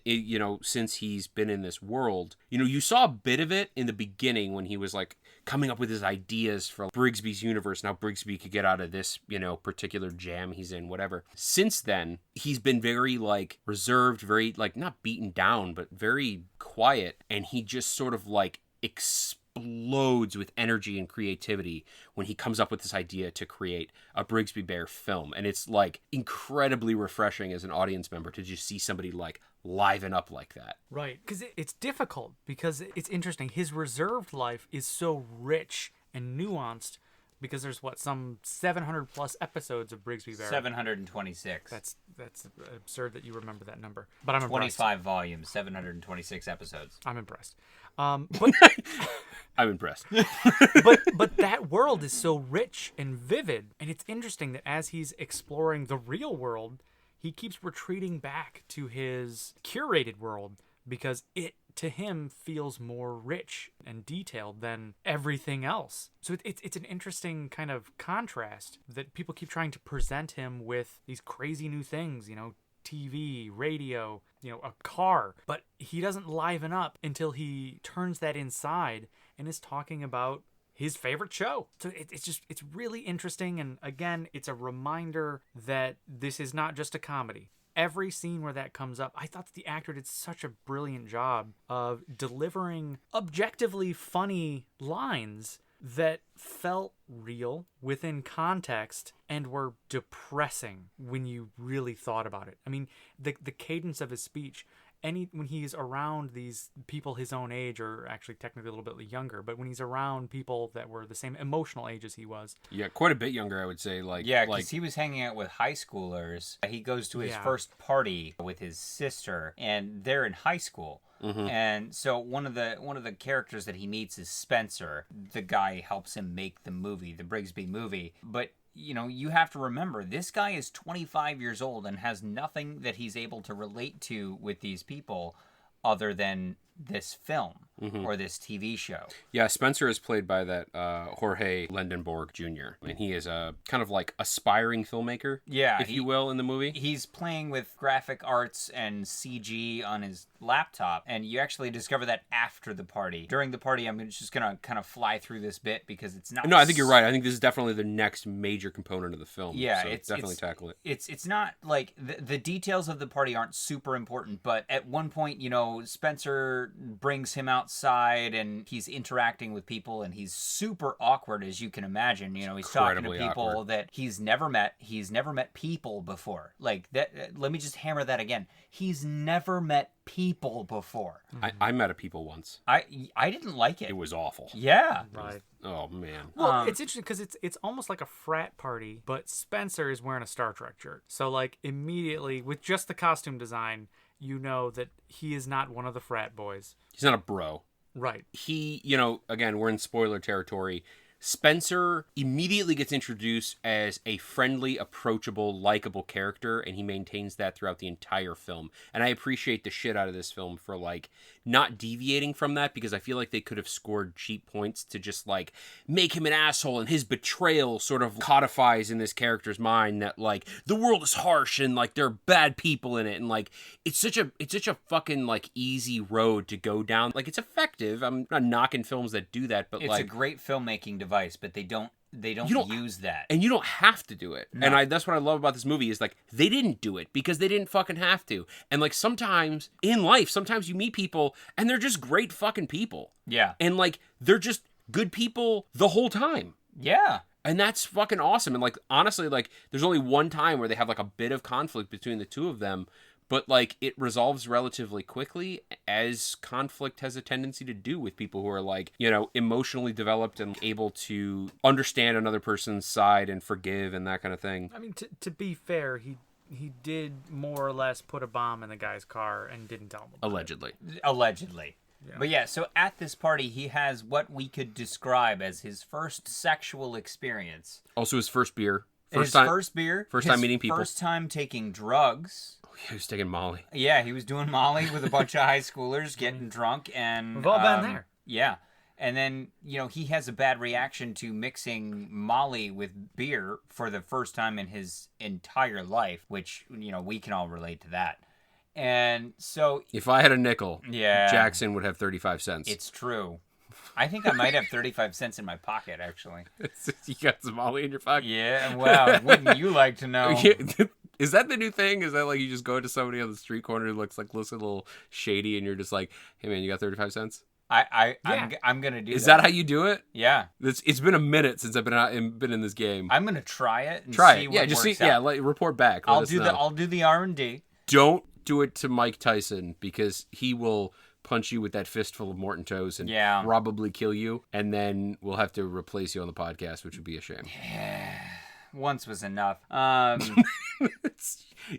since he's been in this world, you saw a bit of it in the beginning when he was like coming up with his ideas for Brigsby's universe, and how Brigsby could get out of this, particular jam he's in, whatever. Since then, he's been very like reserved, very like not beaten down, but very quiet. And he just sort of like explodes with energy and creativity when he comes up with this idea to create a Brigsby Bear film. And it's like incredibly refreshing as an audience member to just see somebody like liven up like that. Right. Because it's difficult, because it's interesting. His reserved life is so rich and nuanced because there's some 700 plus episodes of Brigsby Bear. 726. That's absurd that you remember that number. But I'm 25 impressed. volumes, 726 episodes. I'm impressed. But I'm impressed. but that world is so rich and vivid, and it's interesting that as he's exploring the real world, he keeps retreating back to his curated world because it, to him, feels more rich and detailed than everything else. So it's an interesting kind of contrast that people keep trying to present him with these crazy new things, TV, radio, a car. But he doesn't liven up until he turns that inside and is talking about his favorite show. So it's really interesting. And again, it's a reminder that this is not just a comedy. Every scene where that comes up, I thought that the actor did such a brilliant job of delivering objectively funny lines that felt real within context and were depressing when you really thought about it. I mean, the cadence of his speech, when he's around these people his own age, or actually technically a little bit younger, but when he's around people that were the same emotional age as he was. Yeah, quite a bit younger, I would say. Because he was hanging out with high schoolers. He goes to his first party with his sister, and they're in high school. Mm-hmm. And so one of the characters that he meets is Spencer. The guy helps him make the movie, the Brigsby movie. But you have to remember, this guy is 25 years old and has nothing that he's able to relate to with these people other than this film or this TV show. Yeah, Spencer is played by that Jorge Lindenberg Jr. And he is a kind of like aspiring filmmaker, if you will, in the movie. He's playing with graphic arts and CG on his laptop, and you actually discover that after the party. During the party, I'm just going to kind of fly through this bit because it's not... No, I think you're right. I think this is definitely the next major component of the film. Yeah, so definitely tackle it. It's not like the details of the party aren't super important, but at one point, Spencer brings him outside and he's interacting with people and he's super awkward, as you can imagine. He's talking to people awkward. that he's never met. He's never met people before. Like that. Let me just hammer that again. He's never met people before. I met a people once. I didn't like it. It was awful. Yeah. Right. Oh, man. Well, it's interesting because it's almost like a frat party, but Spencer is wearing a Star Trek shirt. So, like, immediately, with just the costume design, you know that he is not one of the frat boys. He's not a bro. Right. He, again, we're in spoiler territory. Spencer immediately gets introduced as a friendly, approachable, likable character, and he maintains that throughout the entire film. And I appreciate the shit out of this film for, like, not deviating from that, because I feel like they could have scored cheap points to just, like, make him an asshole, and his betrayal sort of codifies in this character's mind that, like, the world is harsh, and, like, there are bad people in it, and, like, it's such a fucking, like, easy road to go down. Like, it's effective. I'm not knocking films that do that, but, It's like... a great filmmaking device, but they don't use that. And you don't have to do it. No. And that's what I love about this movie is, like, they didn't do it because they didn't fucking have to. And, like, sometimes in life, sometimes you meet people and they're just great fucking people. Yeah. And, like, they're just good people the whole time. Yeah. And that's fucking awesome. And, like, honestly, like, there's only one time where they have, like, a bit of conflict between the two of them. But, like, it resolves relatively quickly, as conflict has a tendency to do with people who are, like, emotionally developed and able to understand another person's side and forgive and that kind of thing. I mean, to be fair, he did more or less put a bomb in the guy's car and didn't tell him about Allegedly. Yeah. But yeah, so at this party, he has what we could describe as his first sexual experience. Also his first beer. First time meeting people. First time taking drugs. He was taking Molly. Yeah, he was doing Molly with a bunch of high schoolers, getting drunk, and... We've all been there. Yeah. And then, he has a bad reaction to mixing Molly with beer for the first time in his entire life, which, we can all relate to that. And so... If I had a nickel, yeah, Jackson would have 35 cents. It's true. I think I might have 35 cents in my pocket, actually. You got some Molly in your pocket? Yeah, well, wouldn't you like to know? Is that the new thing? Is that like you just go to somebody on the street corner who looks a little shady and you're just like, hey man, you got 35 cents? I'm going to do that. Is that how you do it? Yeah. It's been a minute since I've been in this game. I'm going to try it and try see it. what Yeah, just works see. out. Yeah, report back. I'll do the R&D. Don't do it to Mike Tyson because he will punch you with that fistful of Morton toes and probably kill you, and then we'll have to replace you on the podcast, which would be a shame. Yeah. Once was enough.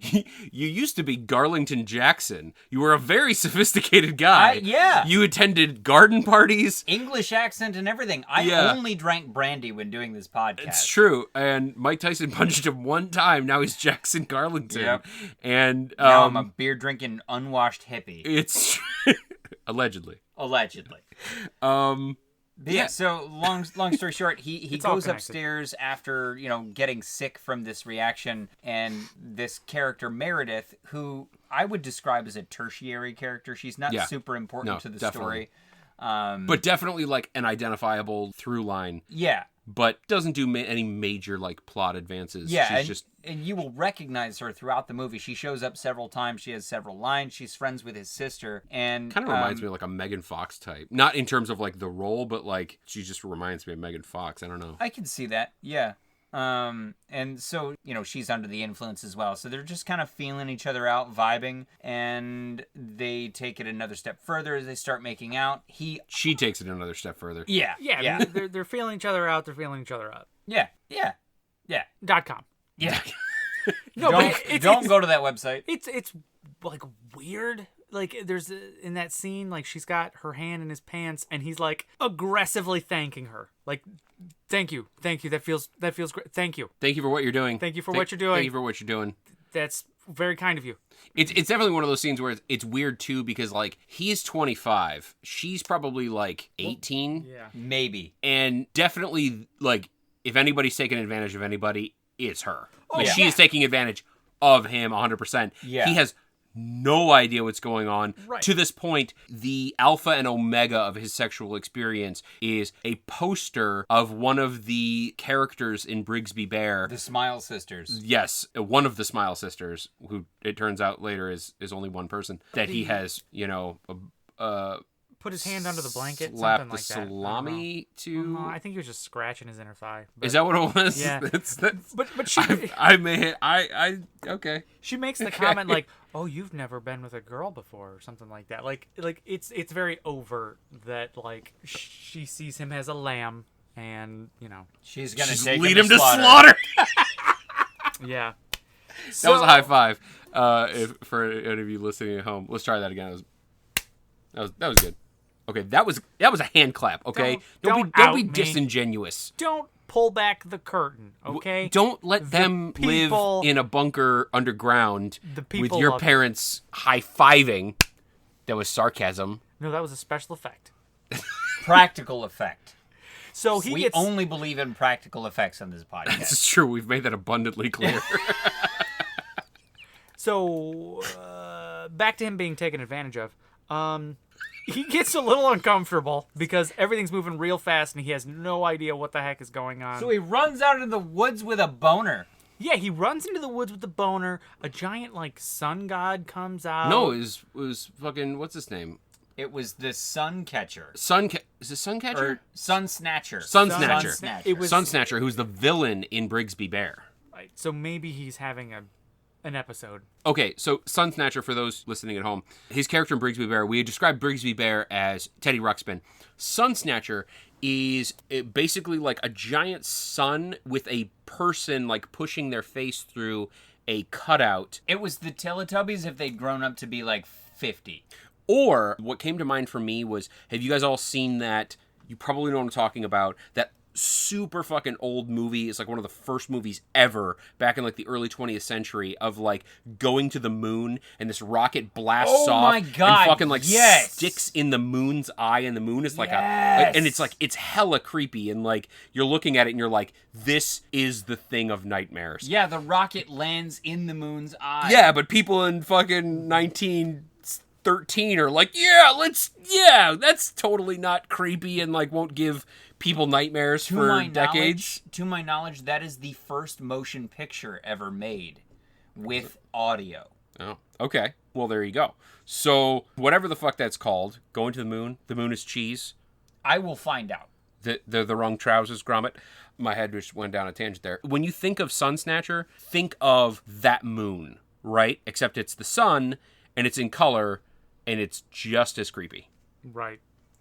You used to be Garlington Jackson. You were a very sophisticated guy. Yeah. You attended garden parties. English accent and everything. I only drank brandy when doing this podcast. It's true. And Mike Tyson punched him one time. Now he's Jackson Garlington. Yep. And now I'm a beer drinking unwashed hippie. It's allegedly. Yeah, so long story short, he goes upstairs after, getting sick from this reaction, and this character, Meredith, who I would describe as a tertiary character. She's not super important to the story. But definitely, like, an identifiable through line. Yeah. But doesn't do any major, like, plot advances. Yeah, She's and you will recognize her throughout the movie. She shows up several times. She has several lines. She's friends with his sister. And kind of reminds me of, like, a Megan Fox type. Not in terms of, like, the role, but, like, she just reminds me of Megan Fox. I don't know. I can see that, yeah. And so, she's under the influence as well. So they're just kind of feeling each other out, vibing, and they take it another step further as they start making out. She takes it another step further. Yeah. I mean, they're feeling each other out. They're feeling each other up. Yeah. .com. Yeah. No, don't go to that website. It's like weird. Like there's in that scene, like she's got her hand in his pants, and he's like aggressively thanking her, like, "Thank you, that feels great. Thank you for what you're doing. Thank you for what you're doing. Thank you for what you're doing." That's very kind of you. It's definitely one of those scenes where it's weird too, because like he's 25, she's probably like 18, Yeah. Maybe. and definitely like if anybody's taking advantage of anybody, it's her. Like yeah. she is taking advantage of him 100%. Yeah. He has no idea what's going on. Right. To this point, the alpha and omega of his sexual experience is a poster of one of the characters in Brigsby Bear. The Smile Sisters. Yes, one of the Smile Sisters, who it turns out later is only one person, that he has, Put his hand under the blanket, slapped something like the that. salami to... No, I think he was just scratching his inner thigh. But, Is that what it was? Yeah. That's, But she okay. she makes the comment like, "Oh, you've never been with a girl before," or something like that. Like it's very overt that like she sees him as a lamb, and She's gonna Just take lead him him to slaughter. slaughter. yeah. That was a high five. For any of you listening at home, let's try that again. That was good. Okay, that was a hand clap. Okay, Don't don't be out me. disingenuous. Don't pull back the curtain, okay? Don't let them people- live in a bunker underground The with people your love it. parents high-fiving. That was sarcasm. No, that was a special effect. Practical effect. So he We gets only believe in practical effects on this podcast. This is true. We've made that abundantly clear. so back to him being taken advantage of. He gets a little uncomfortable because everything's moving real fast and he has no idea what the heck is going on. So he runs out into the woods with a boner. Yeah, he runs into the woods with the boner. A giant like sun god comes out. No, it was fucking, what's his name? It was the sun catcher. Is it Suncatcher? Or sun snatcher. Sun Snatcher. It was Sun Snatcher, who's the villain in Brigsby Bear. right. So maybe he's having an episode. Okay, so Sun Snatcher, for those listening at home, his character in Brigsby Bear, we had described Brigsby Bear as Teddy Ruxpin. Sun Snatcher is basically like a giant sun with a person like pushing their face through a cutout. It was the Teletubbies if they'd grown up to be like 50. Or what came to mind for me was, have you guys all seen that? You probably know what I'm talking about. That super fucking old movie. It's like one of the first movies ever back in like the early 20th century of like going to the moon, and this rocket blasts Oh off my God, and fucking like yes. sticks in the moon's eye, and the moon is like Yes. and it's like, it's hella creepy, and like you're looking at it and you're like, this is the thing of nightmares. Yeah, the rocket lands in the moon's eye. Yeah, but people in fucking 1913 are like, that's totally not creepy and like won't give people nightmares for decades. To my knowledge, that is the first motion picture ever made with audio. Oh, okay. Well, there you go. So whatever the fuck that's called, going to the moon is cheese. I will find out. They're the wrong trousers, Gromit. My head just went down a tangent there. When you think of Sun Snatcher, think of that moon, right? Except it's the sun, and it's in color, and it's just as creepy. Right.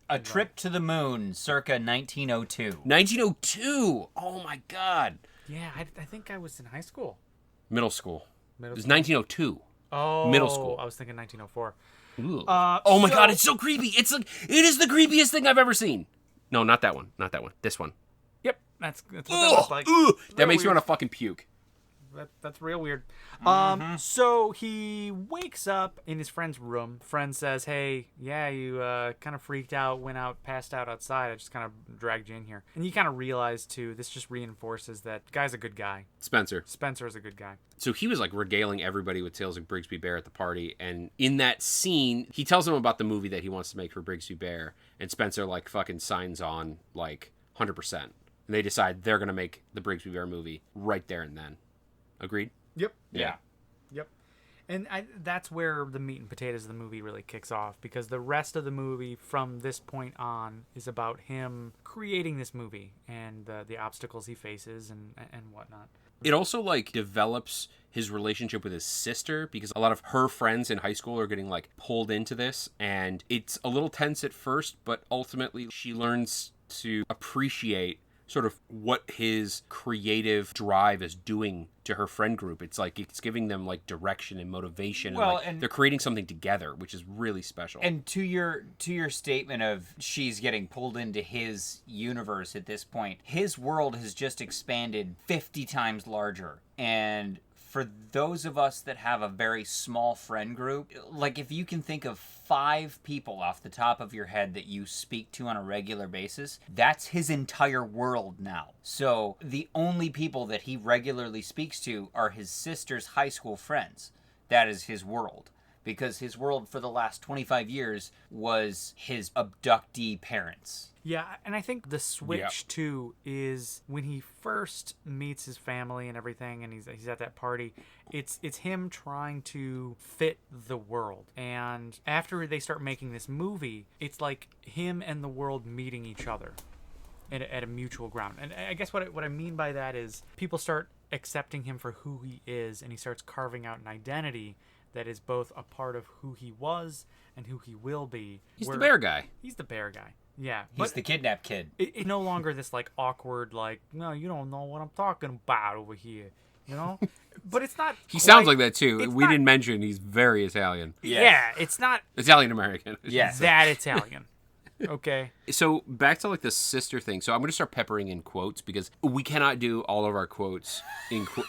A Trip to the Moon, circa 1902. 1902! Oh my god. Yeah, I think I was in high school. Middle school. Middle It was school. 1902. Oh, Middle school. I was thinking 1904. Ooh. Oh my so- god, it's so creepy. It's like, it is the creepiest thing I've ever seen. No, not that one. Not that one. This one. Yep, that's what that Ugh, looks like. ugh. That Real makes me weird. want to fucking puke. That's real weird. Mm-hmm. So he wakes up in his friend's room. Friend says, "Hey, yeah, you kind of freaked out, passed out outside. I just kind of dragged you in here." And you kind of realize too, this just reinforces that guy's a good guy. Spencer. Spencer is a good guy. So he was like regaling everybody with tales of Brigsby Bear at the party, and in that scene, he tells them about the movie that he wants to make for Brigsby Bear, and Spencer like fucking signs on like 100%. And they decide they're gonna make the Brigsby Bear movie right there and then. Agreed? Yep. Yeah. Yep. And that's where the meat and potatoes of the movie really kicks off, because the rest of the movie from this point on is about him creating this movie and the obstacles he faces and whatnot. It also like develops his relationship with his sister, because a lot of her friends in high school are getting like pulled into this, and it's a little tense at first, but ultimately she learns to appreciate sort of what his creative drive is doing to her friend group. It's like it's giving them like direction and motivation, Well, and like and- they're creating something together, which is really special. And to your statement of she's getting pulled into his universe at this point, his world has just expanded 50 times larger. And for those of us that have a very small friend group, like if you can think of 5 people off the top of your head that you speak to on a regular basis, that's his entire world now. So the only people that he regularly speaks to are his sister's high school friends. That is his world. Because his world for the last 25 years was his abductee parents. Yeah, and I think the switch too is when he first meets his family and everything, and he's at that party. It's him trying to fit the world, and after they start making this movie, it's like him and the world meeting each other at a mutual ground. And I guess what I mean by that is people start accepting him for who he is, and he starts carving out an identity that is both a part of who he was and who he will be. He's the bear guy. He's the bear guy. Yeah. He's the kidnapped kid. It's no longer this like awkward, like, no, you don't know what I'm talking about over here. You know? But it's not. He sounds like that too. We didn't mention he's very Italian. Yeah, it's not Italian American. Yes. that Italian. Okay. So back to like the sister thing. So I'm going to start peppering in quotes because we cannot do all of our quotes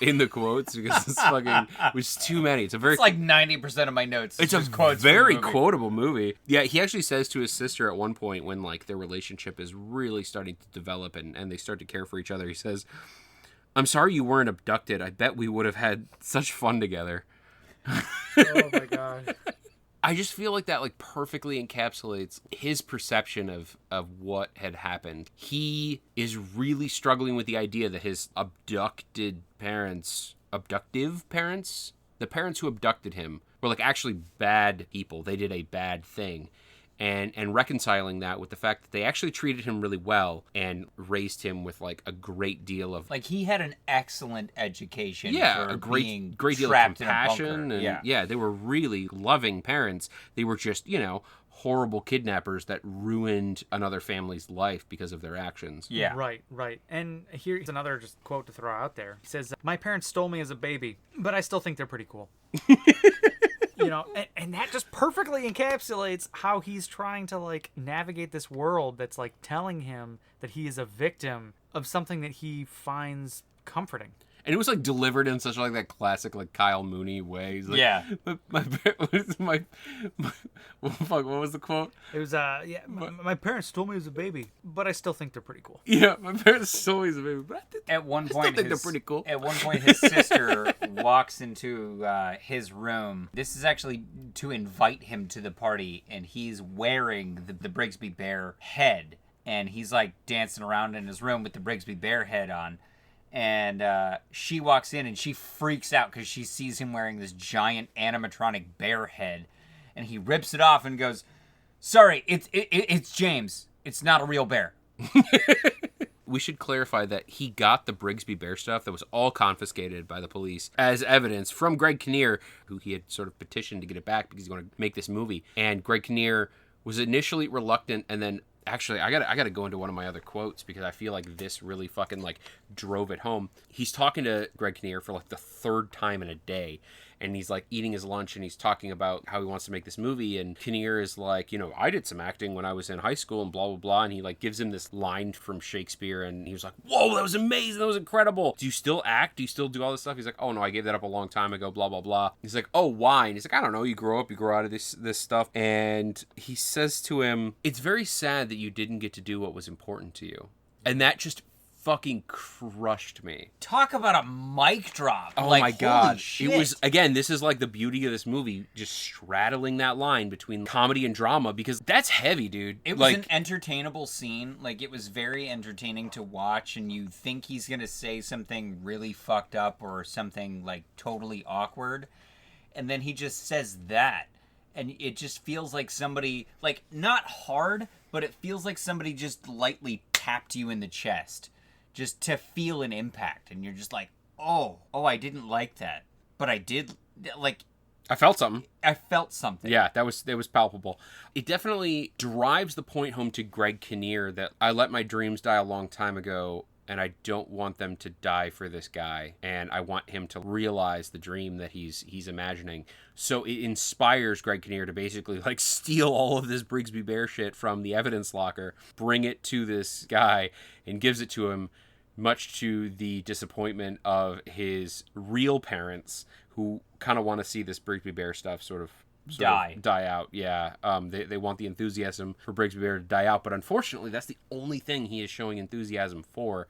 in the quotes because it's fucking, which is too many. It's like 90% of my notes. It's a quotes very quotable movie. Yeah, he actually says to his sister at one point when like their relationship is really starting to develop and they start to care for each other. He says, "I'm sorry you weren't abducted. I bet we would have had such fun together." Oh my god. I just feel like that like perfectly encapsulates his perception of what had happened. He is really struggling with the idea that his abductive parents, the parents who abducted him were like actually bad people. They did a bad thing. And reconciling that with the fact that they actually treated him really well and raised him with like a great deal of like he had an excellent education. Yeah, for a being great deal of trapped in a compassion, bunker. and yeah, they were really loving parents. They were just horrible kidnappers that ruined another family's life because of their actions. Yeah, right. And here's another just quote to throw out there. He says, "My parents stole me as a baby, but I still think they're pretty cool." And that just perfectly encapsulates how he's trying to like navigate this world that's like telling him that he is a victim of something that he finds comforting. And it was like delivered in such like that classic like Kyle Mooney way. He's like, yeah. What was the quote? It was my parents stole me as a baby, but I still think they're pretty cool. Yeah, my parents stole me as a baby, but at one point I still think they're pretty cool. At one point, his sister walks into his room. This is actually to invite him to the party, and he's wearing the Brigsby Bear head, and he's like dancing around in his room with the Brigsby Bear head on. And she walks in and she freaks out because she sees him wearing this giant animatronic bear head, and he rips it off and goes, "Sorry, it's James. It's not a real bear." We should clarify that he got the Brigsby Bear stuff that was all confiscated by the police as evidence from Greg Kinnear, who he had sort of petitioned to get it back because he's going to make this movie. And Greg Kinnear was initially reluctant, and then actually, I gotta go into one of my other quotes because I feel like this really fucking like drove it home. He's talking to Greg Kinnear for like the 3rd time in a day, and he's like eating his lunch and he's talking about how he wants to make this movie. And Kinnear is like, I did some acting when I was in high school and blah blah blah. And he like gives him this line from Shakespeare, and he was like, "Whoa, that was amazing! That was incredible! Do you still act? Do you still do all this stuff?" He's like, "Oh no, I gave that up a long time ago." Blah blah blah. He's like, "Oh, why?" And he's like, "I don't know. You grow up, you grow out of this stuff." And he says to him, "It's very sad that you didn't get to do what was important to you," and that just fucking crushed me. Talk about a mic drop. Oh like, my god. Holy shit. It was, again, this is like the beauty of this movie, just straddling that line between comedy and drama, because that's heavy, dude. It was an entertainable scene. Like, it was very entertaining to watch, and you think he's gonna say something really fucked up or something like totally awkward, and then he just says that, and it just feels like somebody, like, not hard, but it feels like somebody just lightly tapped you in the chest just to feel an impact, and you're just like, oh, I didn't like that, but I did, like, I felt something. Yeah, that was palpable. It definitely drives the point home to Greg Kinnear that I let my dreams die a long time ago, and I don't want them to die for this guy, and I want him to realize the dream that he's imagining. So it inspires Greg Kinnear to basically like steal all of this Brigsby Bear shit from the evidence locker, bring it to this guy, and gives it to him, much to the disappointment of his real parents, who kind of want to see this Brigsby Bear stuff sort of die out. Yeah. They want the enthusiasm for Brigsby Bear to die out, but unfortunately that's the only thing he is showing enthusiasm for.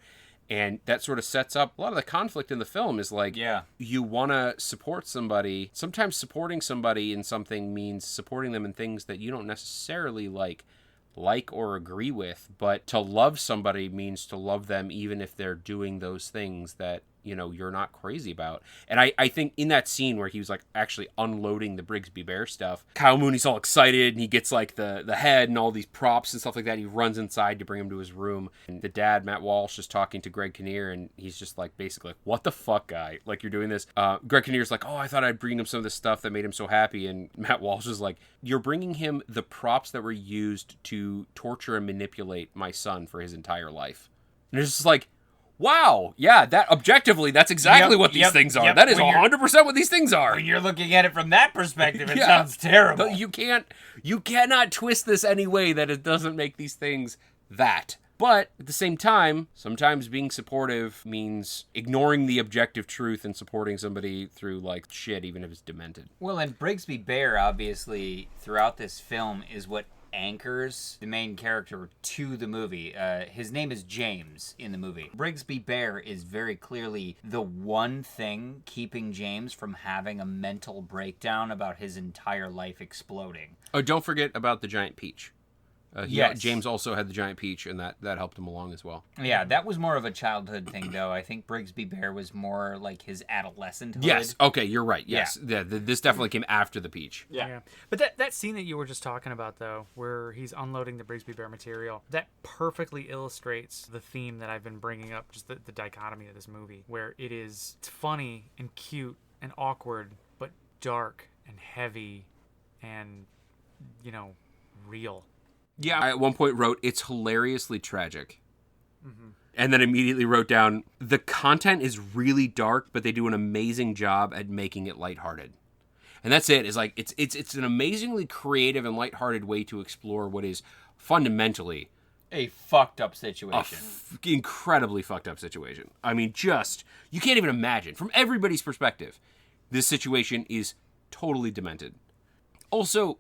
And that sort of sets up a lot of the conflict in the film is like, you want to support somebody. Sometimes supporting somebody in something means supporting them in things that you don't necessarily like or agree with. But to love somebody means to love them even if they're doing those things that, you know, you're not crazy about. And I think in that scene where he was like actually unloading the Brigsby Bear stuff, Kyle Mooney's all excited and he gets like the head and all these props and stuff like that. He runs inside to bring him to his room. And the dad, Matt Walsh, is talking to Greg Kinnear and he's just like, basically, like, what the fuck, guy? Like, you're doing this. Greg Kinnear's like, oh, I thought I'd bring him some of the stuff that made him so happy. And Matt Walsh is like, you're bringing him the props that were used to torture and manipulate my son for his entire life. And it's just like, wow, yeah, that objectively, that's exactly what these things are. That is 100% what these things are. When you're looking at it from that perspective, it sounds terrible. You cannot twist this any way that it doesn't make these things that. But at the same time, sometimes being supportive means ignoring the objective truth and supporting somebody through like shit, even if it's demented. Well, and Brigsby Bear, obviously, throughout this film is what anchors the main character to the movie. His name is James in the movie. Brigsby Bear is very clearly the one thing keeping James from having a mental breakdown about his entire life exploding. Oh, don't forget about the giant peach. Yes. James also had the giant peach, and that helped him along as well. Yeah, that was more of a childhood thing, though. I think Brigsby Bear was more like his adolescenthood. Yes, okay, you're right. Yes, this definitely came after the peach. Yeah. But that scene that you were just talking about, though, where he's unloading the Brigsby Bear material, that perfectly illustrates the theme that I've been bringing up, just the dichotomy of this movie, where it's funny and cute and awkward, but dark and heavy and, you know, real. Yeah, I at one point wrote, it's hilariously tragic. Mm-hmm. And then immediately wrote down, the content is really dark, but they do an amazing job at making it lighthearted. And that's it. It's like, it's an amazingly creative and lighthearted way to explore what is fundamentally a fucked up situation. Incredibly fucked up situation. I mean, you can't even imagine. From everybody's perspective, this situation is totally demented. Also,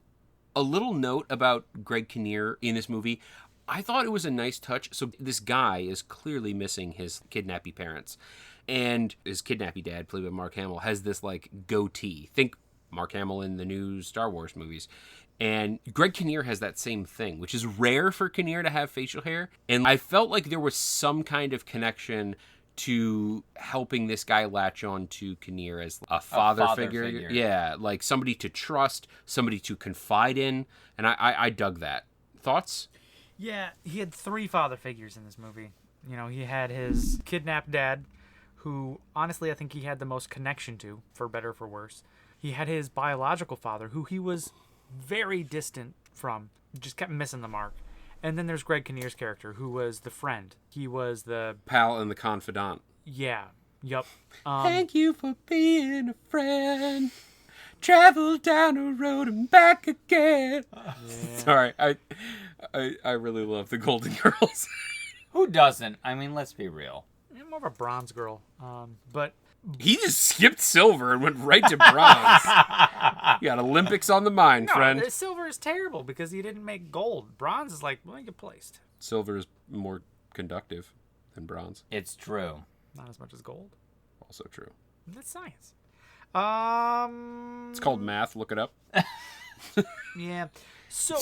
a little note about Greg Kinnear in this movie. I thought it was a nice touch. So this guy is clearly missing his kidnappy parents. And his kidnappy dad, played by Mark Hamill, has this like goatee. Think Mark Hamill in the new Star Wars movies. And Greg Kinnear has that same thing, which is rare for Kinnear to have facial hair. And I felt like there was some kind of connection to helping this guy latch on to Kinnear as a father figure. Yeah, like somebody to trust, somebody to confide in. And I dug that. Thoughts? Yeah, he had 3 father figures in this movie. You know, he had his kidnapped dad, who honestly I think he had the most connection to, for better or for worse. He had his biological father, who he was very distant from, just kept missing the mark. And then there's Greg Kinnear's character, who was the friend. He was the pal and the confidant. Yeah. Yup. Thank you for being a friend. Travel down the road and back again. Yeah. Sorry, I really love the Golden Girls. Who doesn't? I mean, let's be real. I'm more of a bronze girl. But he just skipped silver and went right to bronze. You got Olympics on the mind, friend. Silver is terrible because he didn't make gold. Bronze is like, well, you get placed. Silver is more conductive than bronze. It's true. Not as much as gold. Also true. That's science. It's called math. Look it up. Yeah. So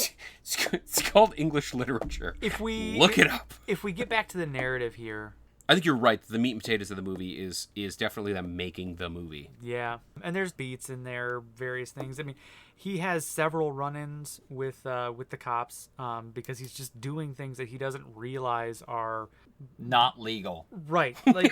it's called English literature. Look it up. If we get back to the narrative here, I think you're right. The meat and potatoes of the movie is definitely them making the movie. Yeah, and there's beats in there, various things. I mean, he has several run-ins with the cops because he's just doing things that he doesn't realize are not legal. Right. Like,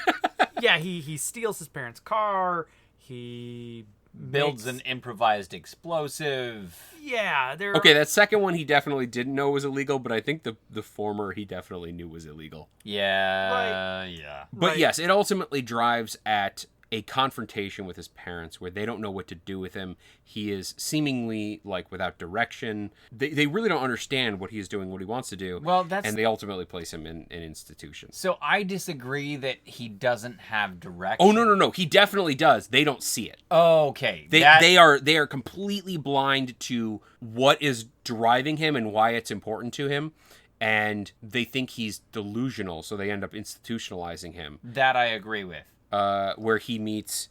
yeah, he steals his parents' car. He builds an improvised explosive. Yeah. Okay, that second one he definitely didn't know was illegal, but I think the former he definitely knew was illegal. Yeah. Right. Yeah. But yes, it ultimately drives at a confrontation with his parents where they don't know what to do with him. He is seemingly like without direction. They really don't understand what he's doing, what he wants to do. Well, that's... And they ultimately place him in an institution. So I disagree that he doesn't have direction. Oh, no. He definitely does. They don't see it. Okay. They are completely blind to what is driving him and why it's important to him. And they think he's delusional, so they end up institutionalizing him. That I agree with. Where he meets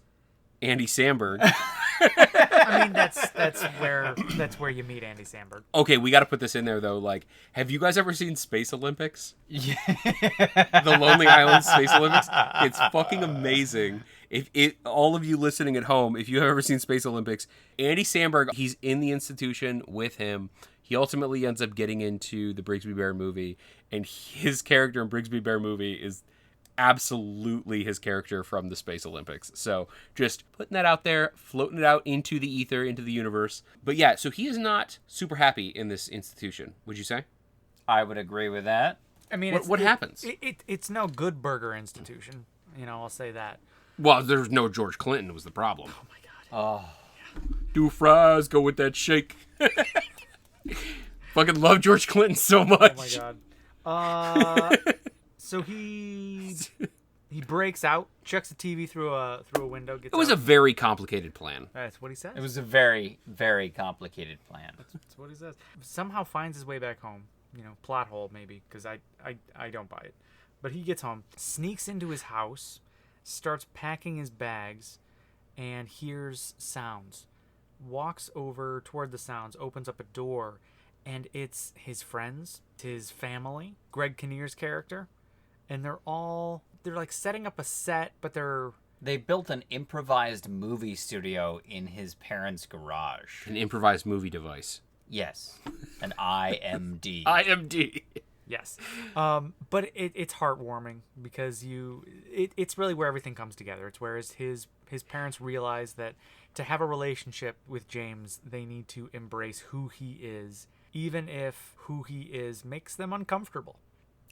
Andy Samberg. I mean, that's where you meet Andy Samberg. Okay, we got to put this in there though. Like, have you guys ever seen Space Olympics? Yeah. The Lonely Island Space Olympics. It's fucking amazing. All of you listening at home, if you have ever seen Space Olympics, Andy Samberg, he's in the institution with him. He ultimately ends up getting into the Brigsby Bear movie, and his character in Brigsby Bear movie is absolutely his character from the Space Olympics. So just putting that out there, floating it out into the ether, into the universe. But yeah, so he is not super happy in this institution, would you say? I would agree with that. I mean, what happens? It's no good burger institution. I'll say that. Well, there's no George Clinton was the problem. Oh my god. Oh. Do fries, go with that shake. Fucking love George Clinton so much. Oh my god. So he breaks out, checks the TV through a window. Gets It was out. a very complicated plan. That's what he says. It was a very, very complicated plan. That's what he says. Somehow finds his way back home. Plot hole maybe, because I don't buy it. But he gets home, sneaks into his house, starts packing his bags, and hears sounds. Walks over toward the sounds, opens up a door, and it's his friends, his family, Greg Kinnear's character. And they're like setting up a set, but They built an improvised movie studio in his parents' garage. An improvised movie device. Yes. An IMD. IMD. Yes. But it's heartwarming because it's really where everything comes together. It's where his parents realize that to have a relationship with James, they need to embrace who he is, even if who he is makes them uncomfortable.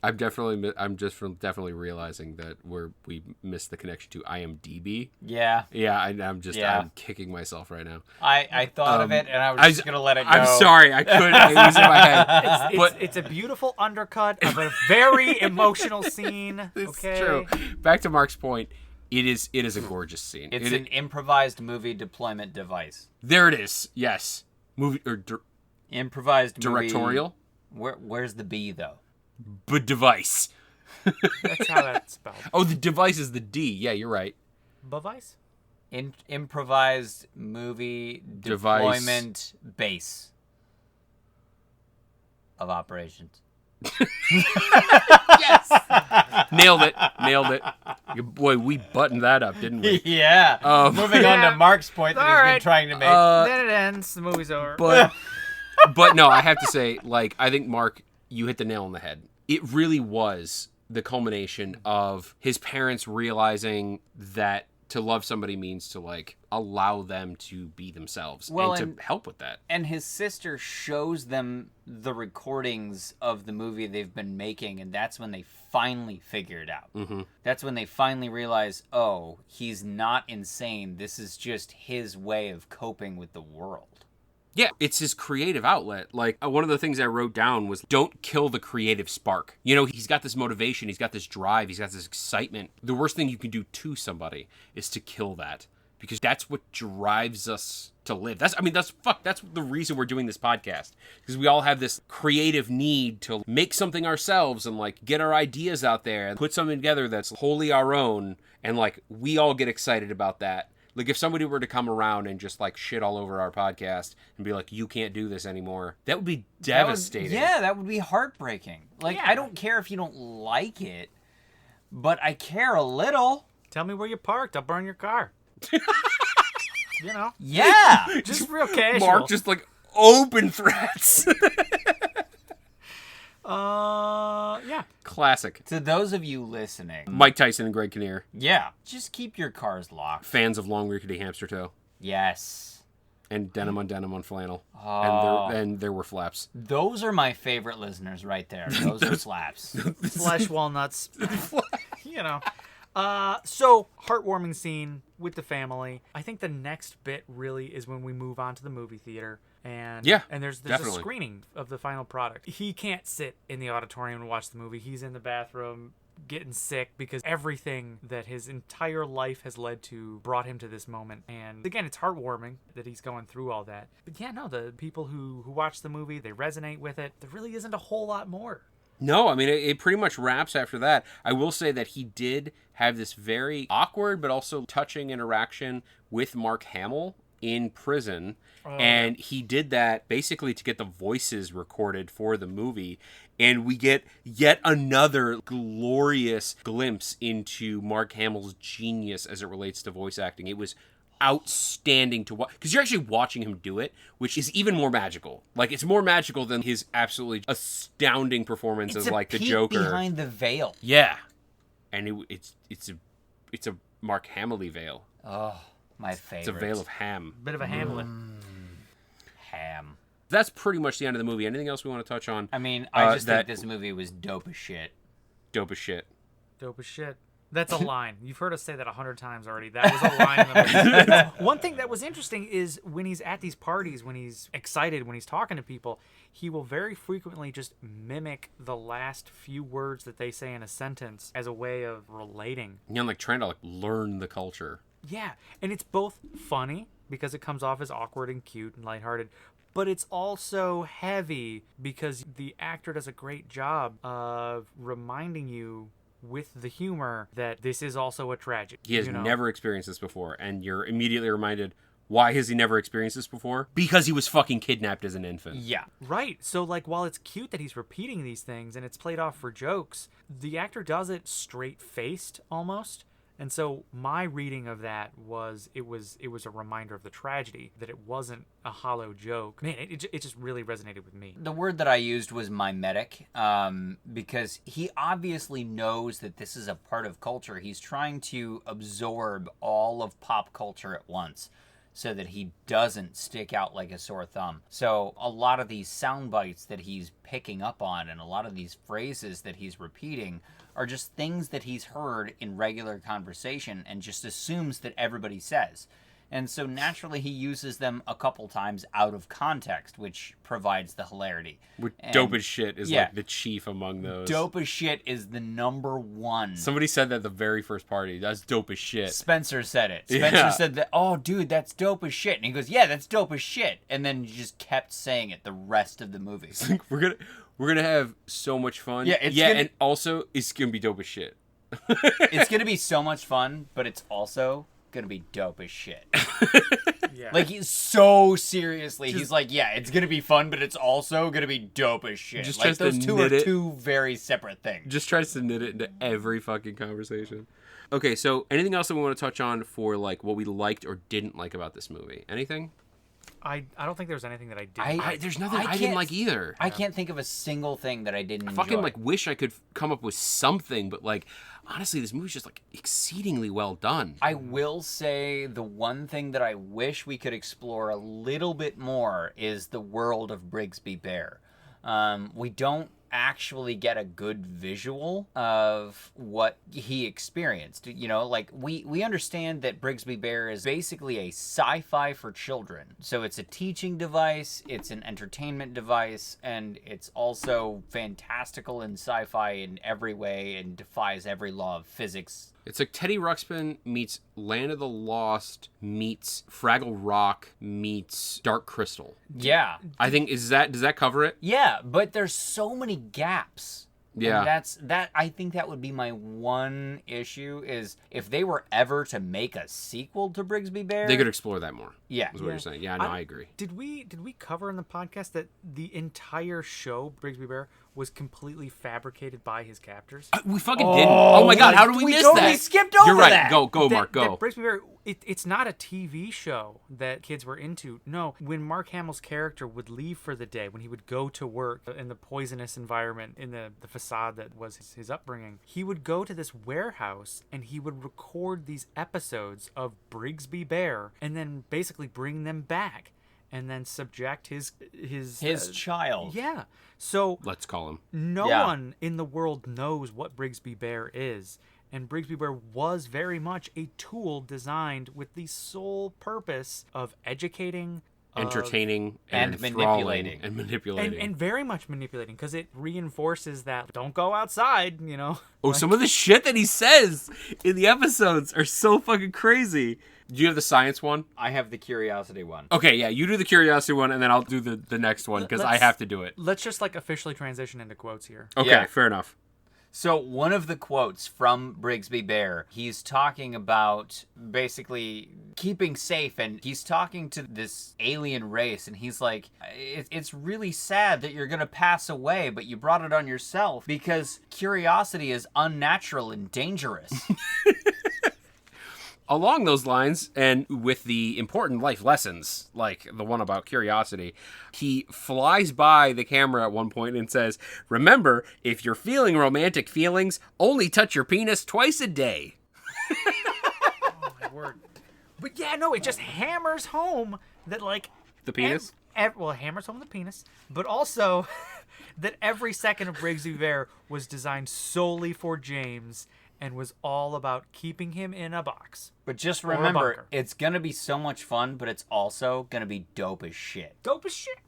I'm definitely realizing that we missed the connection to IMDb. Yeah. Yeah, I'm kicking myself right now. I thought of it, and I was just going to let it go. I'm sorry, I couldn't. It was in my head. It's a beautiful undercut of a very emotional scene. It's okay? true. Back to Mark's point, it is a gorgeous scene. It's an improvised movie deployment device. There it is. Yes. Movie or improvised directorial. Movie. Where's the B though? Device. That's how that's spelled. Oh, the device is the D. Yeah, you're right. Device? Improvised movie Device. deployment base of operations. Yes. Nailed it. Boy, we buttoned that up, didn't we? Yeah. Moving on to Mark's point that he's been trying to make. Then it ends. The movie's over. But no, I have to say, like, I think Mark, you hit the nail on the head. It really was the culmination of his parents realizing that to love somebody means to, like, allow them to be themselves and to help with that. And his sister shows them the recordings of the movie they've been making, and that's when they finally figure it out. Mm-hmm. That's when they finally realize, oh, he's not insane. This is just his way of coping with the world. Yeah, it's his creative outlet. Like, one of the things I wrote down was, don't kill the creative spark. He's got this motivation, he's got this drive, he's got this excitement. The worst thing you can do to somebody is to kill that. Because that's what drives us to live. That's the reason we're doing this podcast. Because we all have this creative need to make something ourselves and, like, get our ideas out there and put something together that's wholly our own. And, like, we all get excited about that. Like, if somebody were to come around and just, like, shit all over our podcast and be like, you can't do this anymore, that would be devastating. That would be heartbreaking. Like, I don't care if you don't like it, but I care a little. Tell me where you parked. I'll burn your car. Yeah. Just real casual. Mark just, like, open threats. Yeah. Classic. To those of you listening, Mike Tyson and Greg Kinnear. Yeah. Just keep your cars locked. Fans of long rickety hamster toe. Yes. And denim on flannel. Oh. And there were flaps. Those are my favorite listeners right there. Those are slaps. Flesh walnuts. So heartwarming scene with the family. I think the next bit really is when we move on to the movie theater. And there's definitely a screening of the final product. He can't sit in the auditorium and watch the movie. He's in the bathroom getting sick because everything that his entire life has led to brought him to this moment. And again, it's heartwarming that he's going through all that. But yeah, no, the people who watch the movie, they resonate with it. There really isn't a whole lot more. No, I mean, it pretty much wraps after that. I will say that he did have this very awkward but also touching interaction with Mark Hamill in prison. And he did that basically to get the voices recorded for the movie. And we get yet another glorious glimpse into Mark Hamill's genius as it relates to voice acting. It was outstanding to watch, because you're actually watching him do it, which is even more magical. Like, it's more magical than his absolutely astounding performance as like the Joker behind the veil. Yeah, and it's a Mark Hamill-y veil. Oh, my favorite. It's a veil of ham. Bit of a Hamlet. Ham. That's pretty much the end of the movie. Anything else we want to touch on? I mean, I just think this movie was dope as shit. Dope as shit. Dope as shit. That's a line. You've heard us say that 100 times already. That was a line in the movie. One thing that was interesting is when he's at these parties, when he's excited, when he's talking to people, he will very frequently just mimic the last few words that they say in a sentence as a way of relating. You know, like trying to learn the culture. Yeah, and it's both funny because it comes off as awkward and cute and lighthearted, but it's also heavy because the actor does a great job of reminding you with the humor that this is also a tragedy. He has never experienced this before, and you're immediately reminded, why has he never experienced this before? Because he was fucking kidnapped as an infant. Yeah. Right. So, like, while it's cute that he's repeating these things and it's played off for jokes, the actor does it straight-faced almost. And so my reading of that was it was a reminder of the tragedy, that it wasn't a hollow joke. Man, it just really resonated with me. The word that I used was mimetic, because he obviously knows that this is a part of culture. He's trying to absorb all of pop culture at once so that he doesn't stick out like a sore thumb. So a lot of these sound bites that he's picking up on and a lot of these phrases that he's repeating are just things that he's heard in regular conversation and just assumes that everybody says. And so naturally he uses them a couple times out of context, which provides the hilarity. Dope as shit is like the chief among those. Dope as shit is the number one. Somebody said that at the very first party. That's dope as shit. Spencer said it. Spencer said that, oh, dude, that's dope as shit. And he goes, yeah, that's dope as shit. And then he just kept saying it the rest of the movie. We're gonna have so much fun. Yeah, and also it's gonna be dope as shit. It's gonna be so much fun, but it's also gonna be dope as shit. Yeah. Like, he's so seriously, he's like, yeah, it's gonna be fun, but it's also gonna be dope as shit. Just like, tries those to two knit are it. two very separate things. Just tries to knit it into every fucking conversation. Okay, so anything else that we want to touch on for like what we liked or didn't like about this movie? Anything? I don't think there was anything that I did. There's nothing I didn't like either. I can't think of a single thing that I didn't enjoy. I fucking wish I could come up with something, but honestly, this movie's just exceedingly well done. I will say the one thing that I wish we could explore a little bit more is the world of Brigsby Bear. We don't actually get a good visual of what he experienced. You know, like, we understand that Brigsby Bear is basically a sci-fi for children. So it's a teaching device, it's an entertainment device, and it's also fantastical and sci-fi in every way and defies every law of physics. It's like Teddy Ruxpin meets Land of the Lost meets Fraggle Rock meets Dark Crystal. Yeah. I think, does that cover it? Yeah, but there's so many gaps. Yeah. And I think that would be my one issue, is if they were ever to make a sequel to Brigsby Bear, They could explore that more. Yeah. Is what you're saying. Yeah, no, I agree. Did we cover in the podcast that the entire show, Brigsby Bear, was completely fabricated by his captors? We fucking didn't. Oh my god, how did we miss totally that? skipped over You're right. that. Go, That- Mark, go. That Brigsby Bear, it's not a TV show that kids were into. No, when Mark Hamill's character would leave for the day, when he would go to work in the poisonous environment, in the facade that was his upbringing, he would go to this warehouse and he would record these episodes of Brigsby Bear and then basically bring them back and then subject his child. Yeah. So Let's call him. no one in the world knows what Brigsby Bear is. And Brigsby Bear was very much a tool designed with the sole purpose of educating, entertaining, and enthralling, manipulating. and very much manipulating, because it reinforces that don't go outside, you know. Oh, some of the shit that he says in the episodes are so fucking crazy. Do you have the science one? I have the curiosity one. Okay, yeah, you do the curiosity one, and then I'll do the next one, because I have to do it. Let's just like officially transition into quotes here. Okay, Yeah. fair enough. So one of the quotes from Brigsby Bear, he's talking about basically keeping safe, and he's talking to this alien race, and he's like, it's really sad that you're going to pass away, but you brought it on yourself because curiosity is unnatural and dangerous. Along those lines, and with the important life lessons, like the one about curiosity, he flies by the camera at one point and says, "Remember, if you're feeling romantic feelings, only touch your penis twice a day." Oh my word. But yeah, no, it just hammers home that like The penis? well, it hammers home the penis, but also that every second of Brigsby Bear was designed solely for James and was all about keeping him in a box. But just Or a remember, bunker. it's going to be so much fun, but it's also going to be dope as shit. Dope as shit.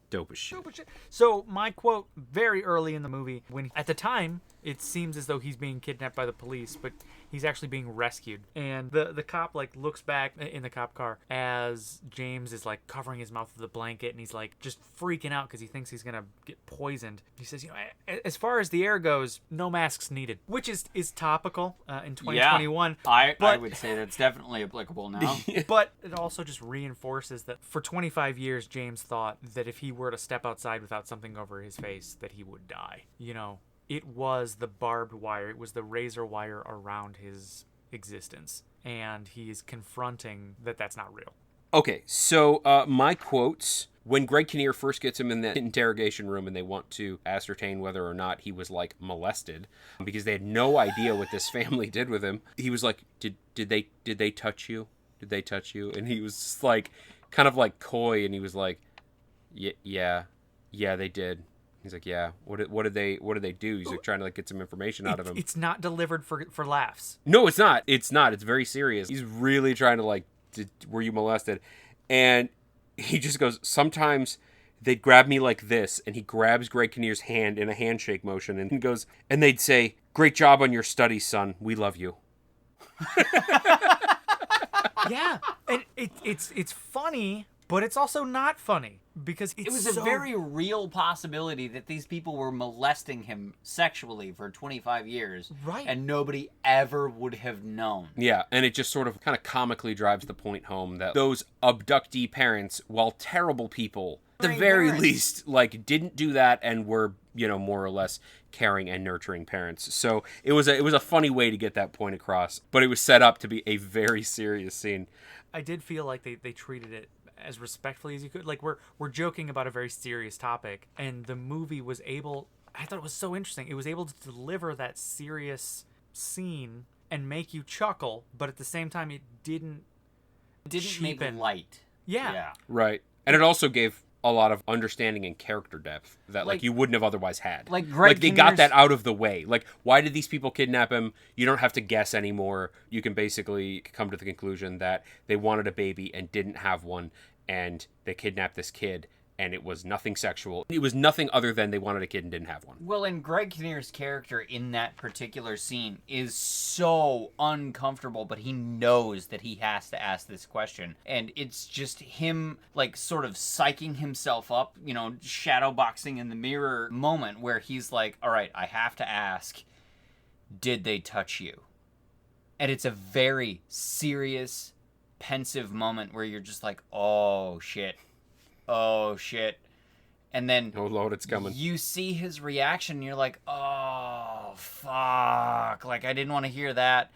Dope as shit. Dope as shit. So my quote very early in the movie, when at the time it seems as though he's being kidnapped by the police, but he's actually being rescued. And the cop like looks back in the cop car as James is like covering his mouth with a blanket, and he's like just freaking out because he thinks he's gonna get poisoned. He says, you know, as far as the air goes, no masks needed, which is topical in 2021. I But- would say that's definitely applicable now. But it also just reinforces that for 25 years, James thought that if he were to step outside without something over his face, that he would die. You know, it was the barbed wire, it was the razor wire around his existence. And he's confronting that that's not real. Okay, so my quotes. When Greg Kinnear first gets him in the interrogation room and they want to ascertain whether or not he was, like, molested, because they had no idea what this family did with him, he was like, did they touch you? Did they touch you? And he was just, like, kind of, like, coy, and he was like, yeah, they did. He's like, yeah. What did they do? He's like trying to like get some information out of him. It's not delivered for laughs. No, it's not. It's not. It's very serious. He's really trying to like, were you molested? And he just goes, sometimes they'd grab me like this, and he grabs Greg Kinnear's hand in a handshake motion, and he goes, and they'd say, "Great job on your studies, son. We love you." Yeah, and it's funny, but it's also not funny because It was a very real possibility that these people were molesting him sexually for 25 years. Right. And nobody ever would have known. Yeah, and it just sort of kind of comically drives the point home that those abductee parents, while terrible people, at the very least, like, didn't do that and were, you know, more or less caring and nurturing parents. So it was a funny way to get that point across, but it was set up to be a very serious scene. I did feel like they treated it as respectfully as you could. Like we're joking about a very serious topic, and the movie was able, I thought it was so interesting, it was able to deliver that serious scene and make you chuckle, but at the same time it didn't make cheapen. light. Yeah. Right. And it also gave a lot of understanding and character depth that like Like- you wouldn't have otherwise had. like Greg they got Kinnear's- that out of the way. Like, why did these people kidnap him? You don't have to guess anymore. You can basically come to the conclusion that they wanted a baby and didn't have one, and they kidnapped this kid, and it was nothing sexual. It was nothing other than they wanted a kid and didn't have one. Well, and Greg Kinnear's character in that particular scene is so uncomfortable, but he knows that he has to ask this question. And it's just him, like, sort of psyching himself up, you know, shadow boxing in the mirror moment where he's like, all right, I have to ask, did they touch you? And it's a very serious, pensive moment where you're just like, oh, shit. Oh, shit. And then Oh, Lord, it's coming. you see his reaction, and you're like, oh, fuck. Like, I didn't want to hear that.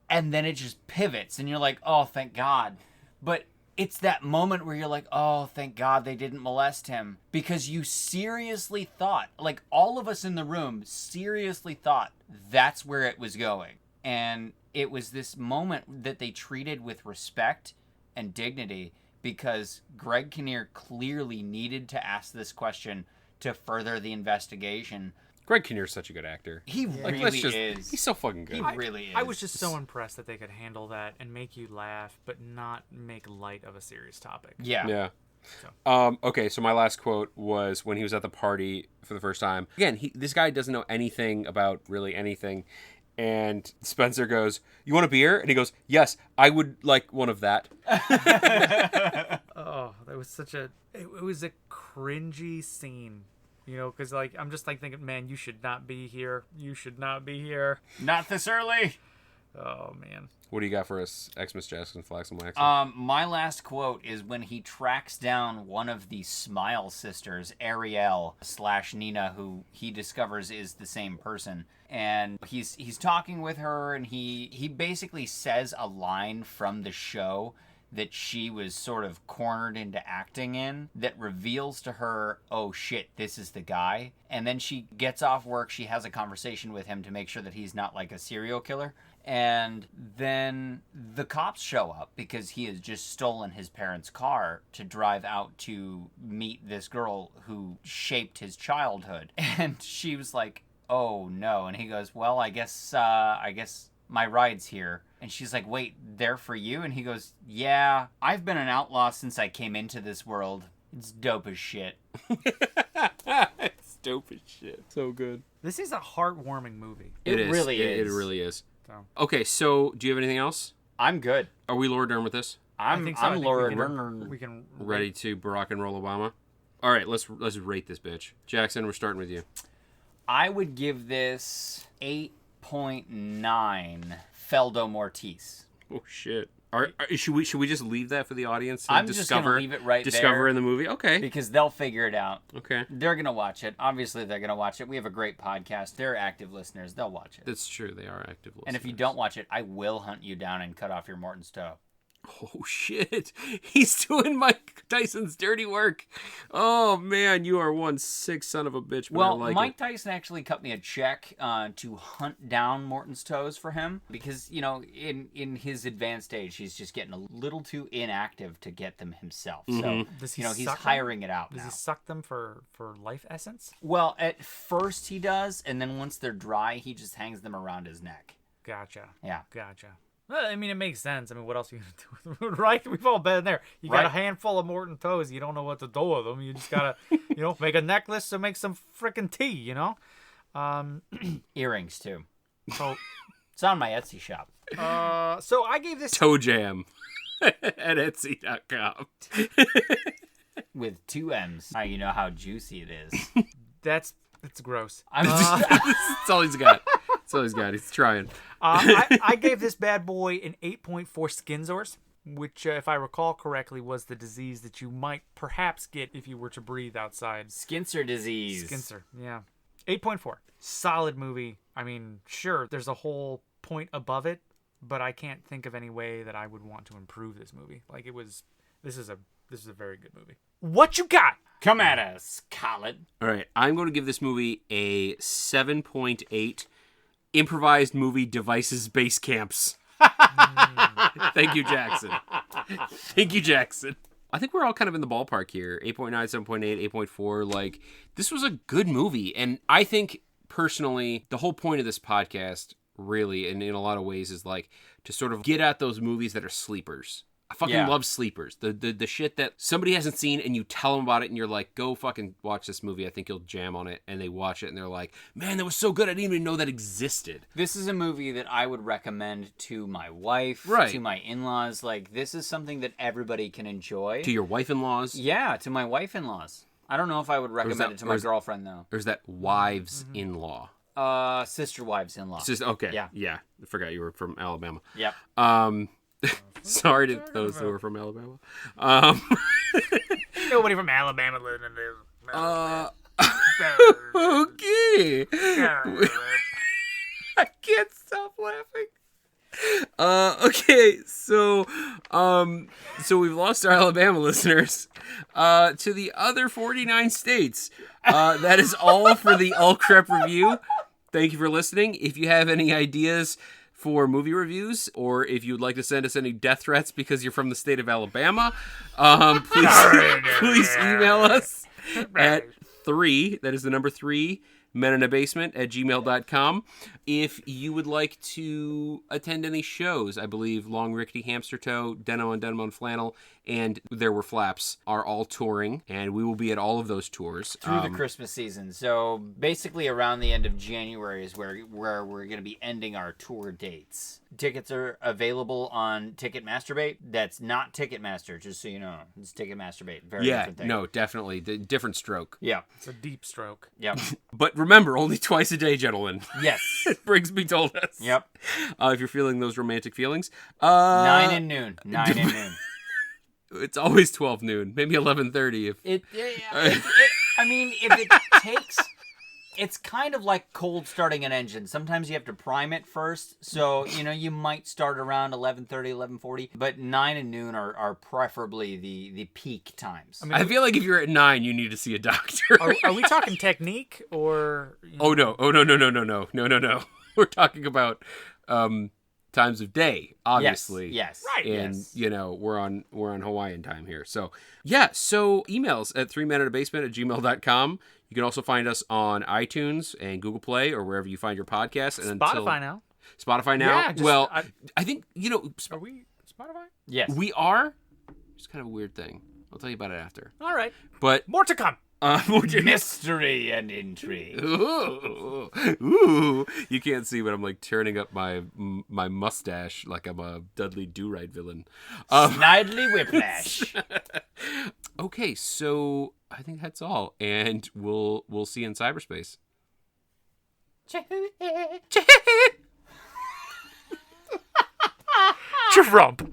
And then it just pivots, and you're like, oh, thank God. But it's that moment where you're like, oh, thank God they didn't molest him. Because you seriously thought, like, all of us in the room seriously thought that's where it was going. And it was this moment that they treated with respect and dignity, because Greg Kinnear clearly needed to ask this question to further the investigation. Greg Kinnear's such a good actor. He Like, really is. He's so fucking good. He really is. I was just so impressed that they could handle that and make you laugh, but not make light of a serious topic. Yeah. Yeah. Okay, so my last quote was when he was at the party for the first time. Again, this guy doesn't know anything about really anything. And Spencer goes, "You want a beer?" And he goes, "Yes, I would like one of that." Oh, that was such a... It was a cringy scene. You know, because, like, I'm just, like, thinking, man, you should not be here. You should not be here. Not this early. Oh, man. What do you got for us, Xmas Jackson, Flax and Wax? My last quote is when he tracks down one of the Smile sisters, Ariel / Nina, who he discovers is the same person. And he's talking with her, and he basically says a line from the show that she was sort of cornered into acting in that reveals to her, oh shit, this is the guy. And then she gets off work, she has a conversation with him to make sure that he's not like a serial killer. And then the cops show up because he has just stolen his parents' car to drive out to meet this girl who shaped his childhood. And she was like, oh no. And he goes, well, I guess my ride's here. And she's like, wait, they're for you? And he goes, yeah, I've been an outlaw since I came into this world. It's dope as shit. It's dope as shit. So good. This is a heartwarming movie. It really is. It really is. So. Okay, so do you have anything else? I'm good. Are we Laura Dern with this? I'm Laura Dern. We can Ready to Barack and roll Obama? All right, let's rate this bitch. Jackson, we're starting with you. I would give this 8.9 Feldo Mortis. Oh shit! Should we just leave that for the audience to I'm just gonna leave it right discover there in the movie? Okay. because they'll figure it out. Okay. They're gonna watch it. Obviously, they're gonna watch it. We have a great podcast. They're active listeners. They'll watch it. That's true. They are active listeners. And if you don't watch it, I will hunt you down and cut off your Morton's toe. Oh shit! He's doing Mike Tyson's dirty work. Oh man, you are one sick son of a bitch. But Well, I like Mike it. Tyson actually cut me a check to hunt down Morton's toes for him because, you know, in his advanced age, he's just getting a little too inactive to get them himself. So, Does he he's suck them? hiring it out Does now. he suck them for life essence? Well, at first he does, and then once they're dry, he just hangs them around his neck. Gotcha. Yeah. Gotcha. Well, I mean, it makes sense. I mean, what else are you gonna do with them, right? We've all been there. You got a Right. handful of Morton toes. You don't know what to do with them. You just gotta, make a necklace to make some freaking tea. Earrings, too. So, It's on my Etsy shop. so I gave this. Toe Jam at Etsy.com. With 2 M's. You know how juicy it is. It's gross. That's all he's got. That's all he's got. He's trying. I gave this bad boy an 8.4 Skinzors, which, if I recall correctly, was the disease that you might perhaps get if you were to breathe outside. Skincer disease. Skincer, yeah. 8.4. Solid movie. I mean, sure, there's a whole point above it, but I can't think of any way that I would want to improve this movie. Like, this is a very good movie. What you got? Come at us, Colin. All right, I'm going to give this movie a 7.8 improvised movie devices base camps. Thank you, Jackson. Thank you, Jackson. I think we're all kind of in the ballpark here. 8.9, 7.8, 8.4. Like, this was a good movie. And I think, personally, the whole point of this podcast, really, and in a lot of ways, is like to sort of get at those movies that are sleepers. I fucking love sleepers. The shit that somebody hasn't seen and you tell them about it and you're like, go fucking watch this movie. I think you'll jam on it. And they watch it and they're like, man, that was so good. I didn't even know that existed. This is a movie that I would recommend to my wife, Right. to my in-laws. Like, this is something that everybody can enjoy. To your wife-in-laws? Yeah, to my wife-in-laws. I don't know if I would recommend it to my girlfriend, though. Or is that wives-in-law? Sister wives-in-law. Okay. Yeah. Yeah. I forgot you were from Alabama. Yep. Sorry to those who are from Alabama. Nobody from Alabama living in this. Okay. I can't stop laughing. Okay, so we've lost our Alabama listeners to the other 49 states. That is all for the Crep review. Thank you for listening. If you have any ideas for movie reviews, or if you'd like to send us any death threats because you're from the state of Alabama, please email us at 3, that is the number 3, meninabasement@gmail.com. If you would like to attend any shows, I believe Long Rickety Hamster Toe, Deno and Denim on Flannel, and There Were Flaps are all touring, and we will be at all of those tours. Through the Christmas season. So basically around the end of January is where we're going to be ending our tour dates. Tickets are available on Ticketmaster. That's not Ticketmaster, just so you know. It's Ticketmaster. Very different thing. No, definitely. The different stroke. Yeah. It's a deep stroke. Yep. But remember, only twice a day, gentlemen. Yes. Brigsby told us. Yep. If you're feeling those romantic feelings. 9 and noon. 9 and noon. It's always 12 noon. Maybe 11:30 if... I mean, if it takes... It's kind of like cold starting an engine. Sometimes you have to prime it first. So, you might start around 11:30, 11:40. But 9 and noon are preferably the peak times. I feel like if you're at 9, you need to see a doctor. Are we talking technique or... Oh, no. No. We're talking about times of day, obviously. Yes. Right. And, yes. we're on Hawaiian time here. So, so emails at 3meninabasement@gmail.com. You can also find us on iTunes and Google Play or wherever you find your podcasts. And Spotify now. Spotify now? Yeah, I think, Are we Spotify? Yes. we are. It's kind of a weird thing. I'll tell you about it after. All right. But... More to come. Mystery and intrigue. Ooh. You can't see, but I'm like turning up my mustache like I'm a Dudley Do-Right villain. Snidely Whiplash. Okay, so I think that's all, and we'll see you in cyberspace. Trump.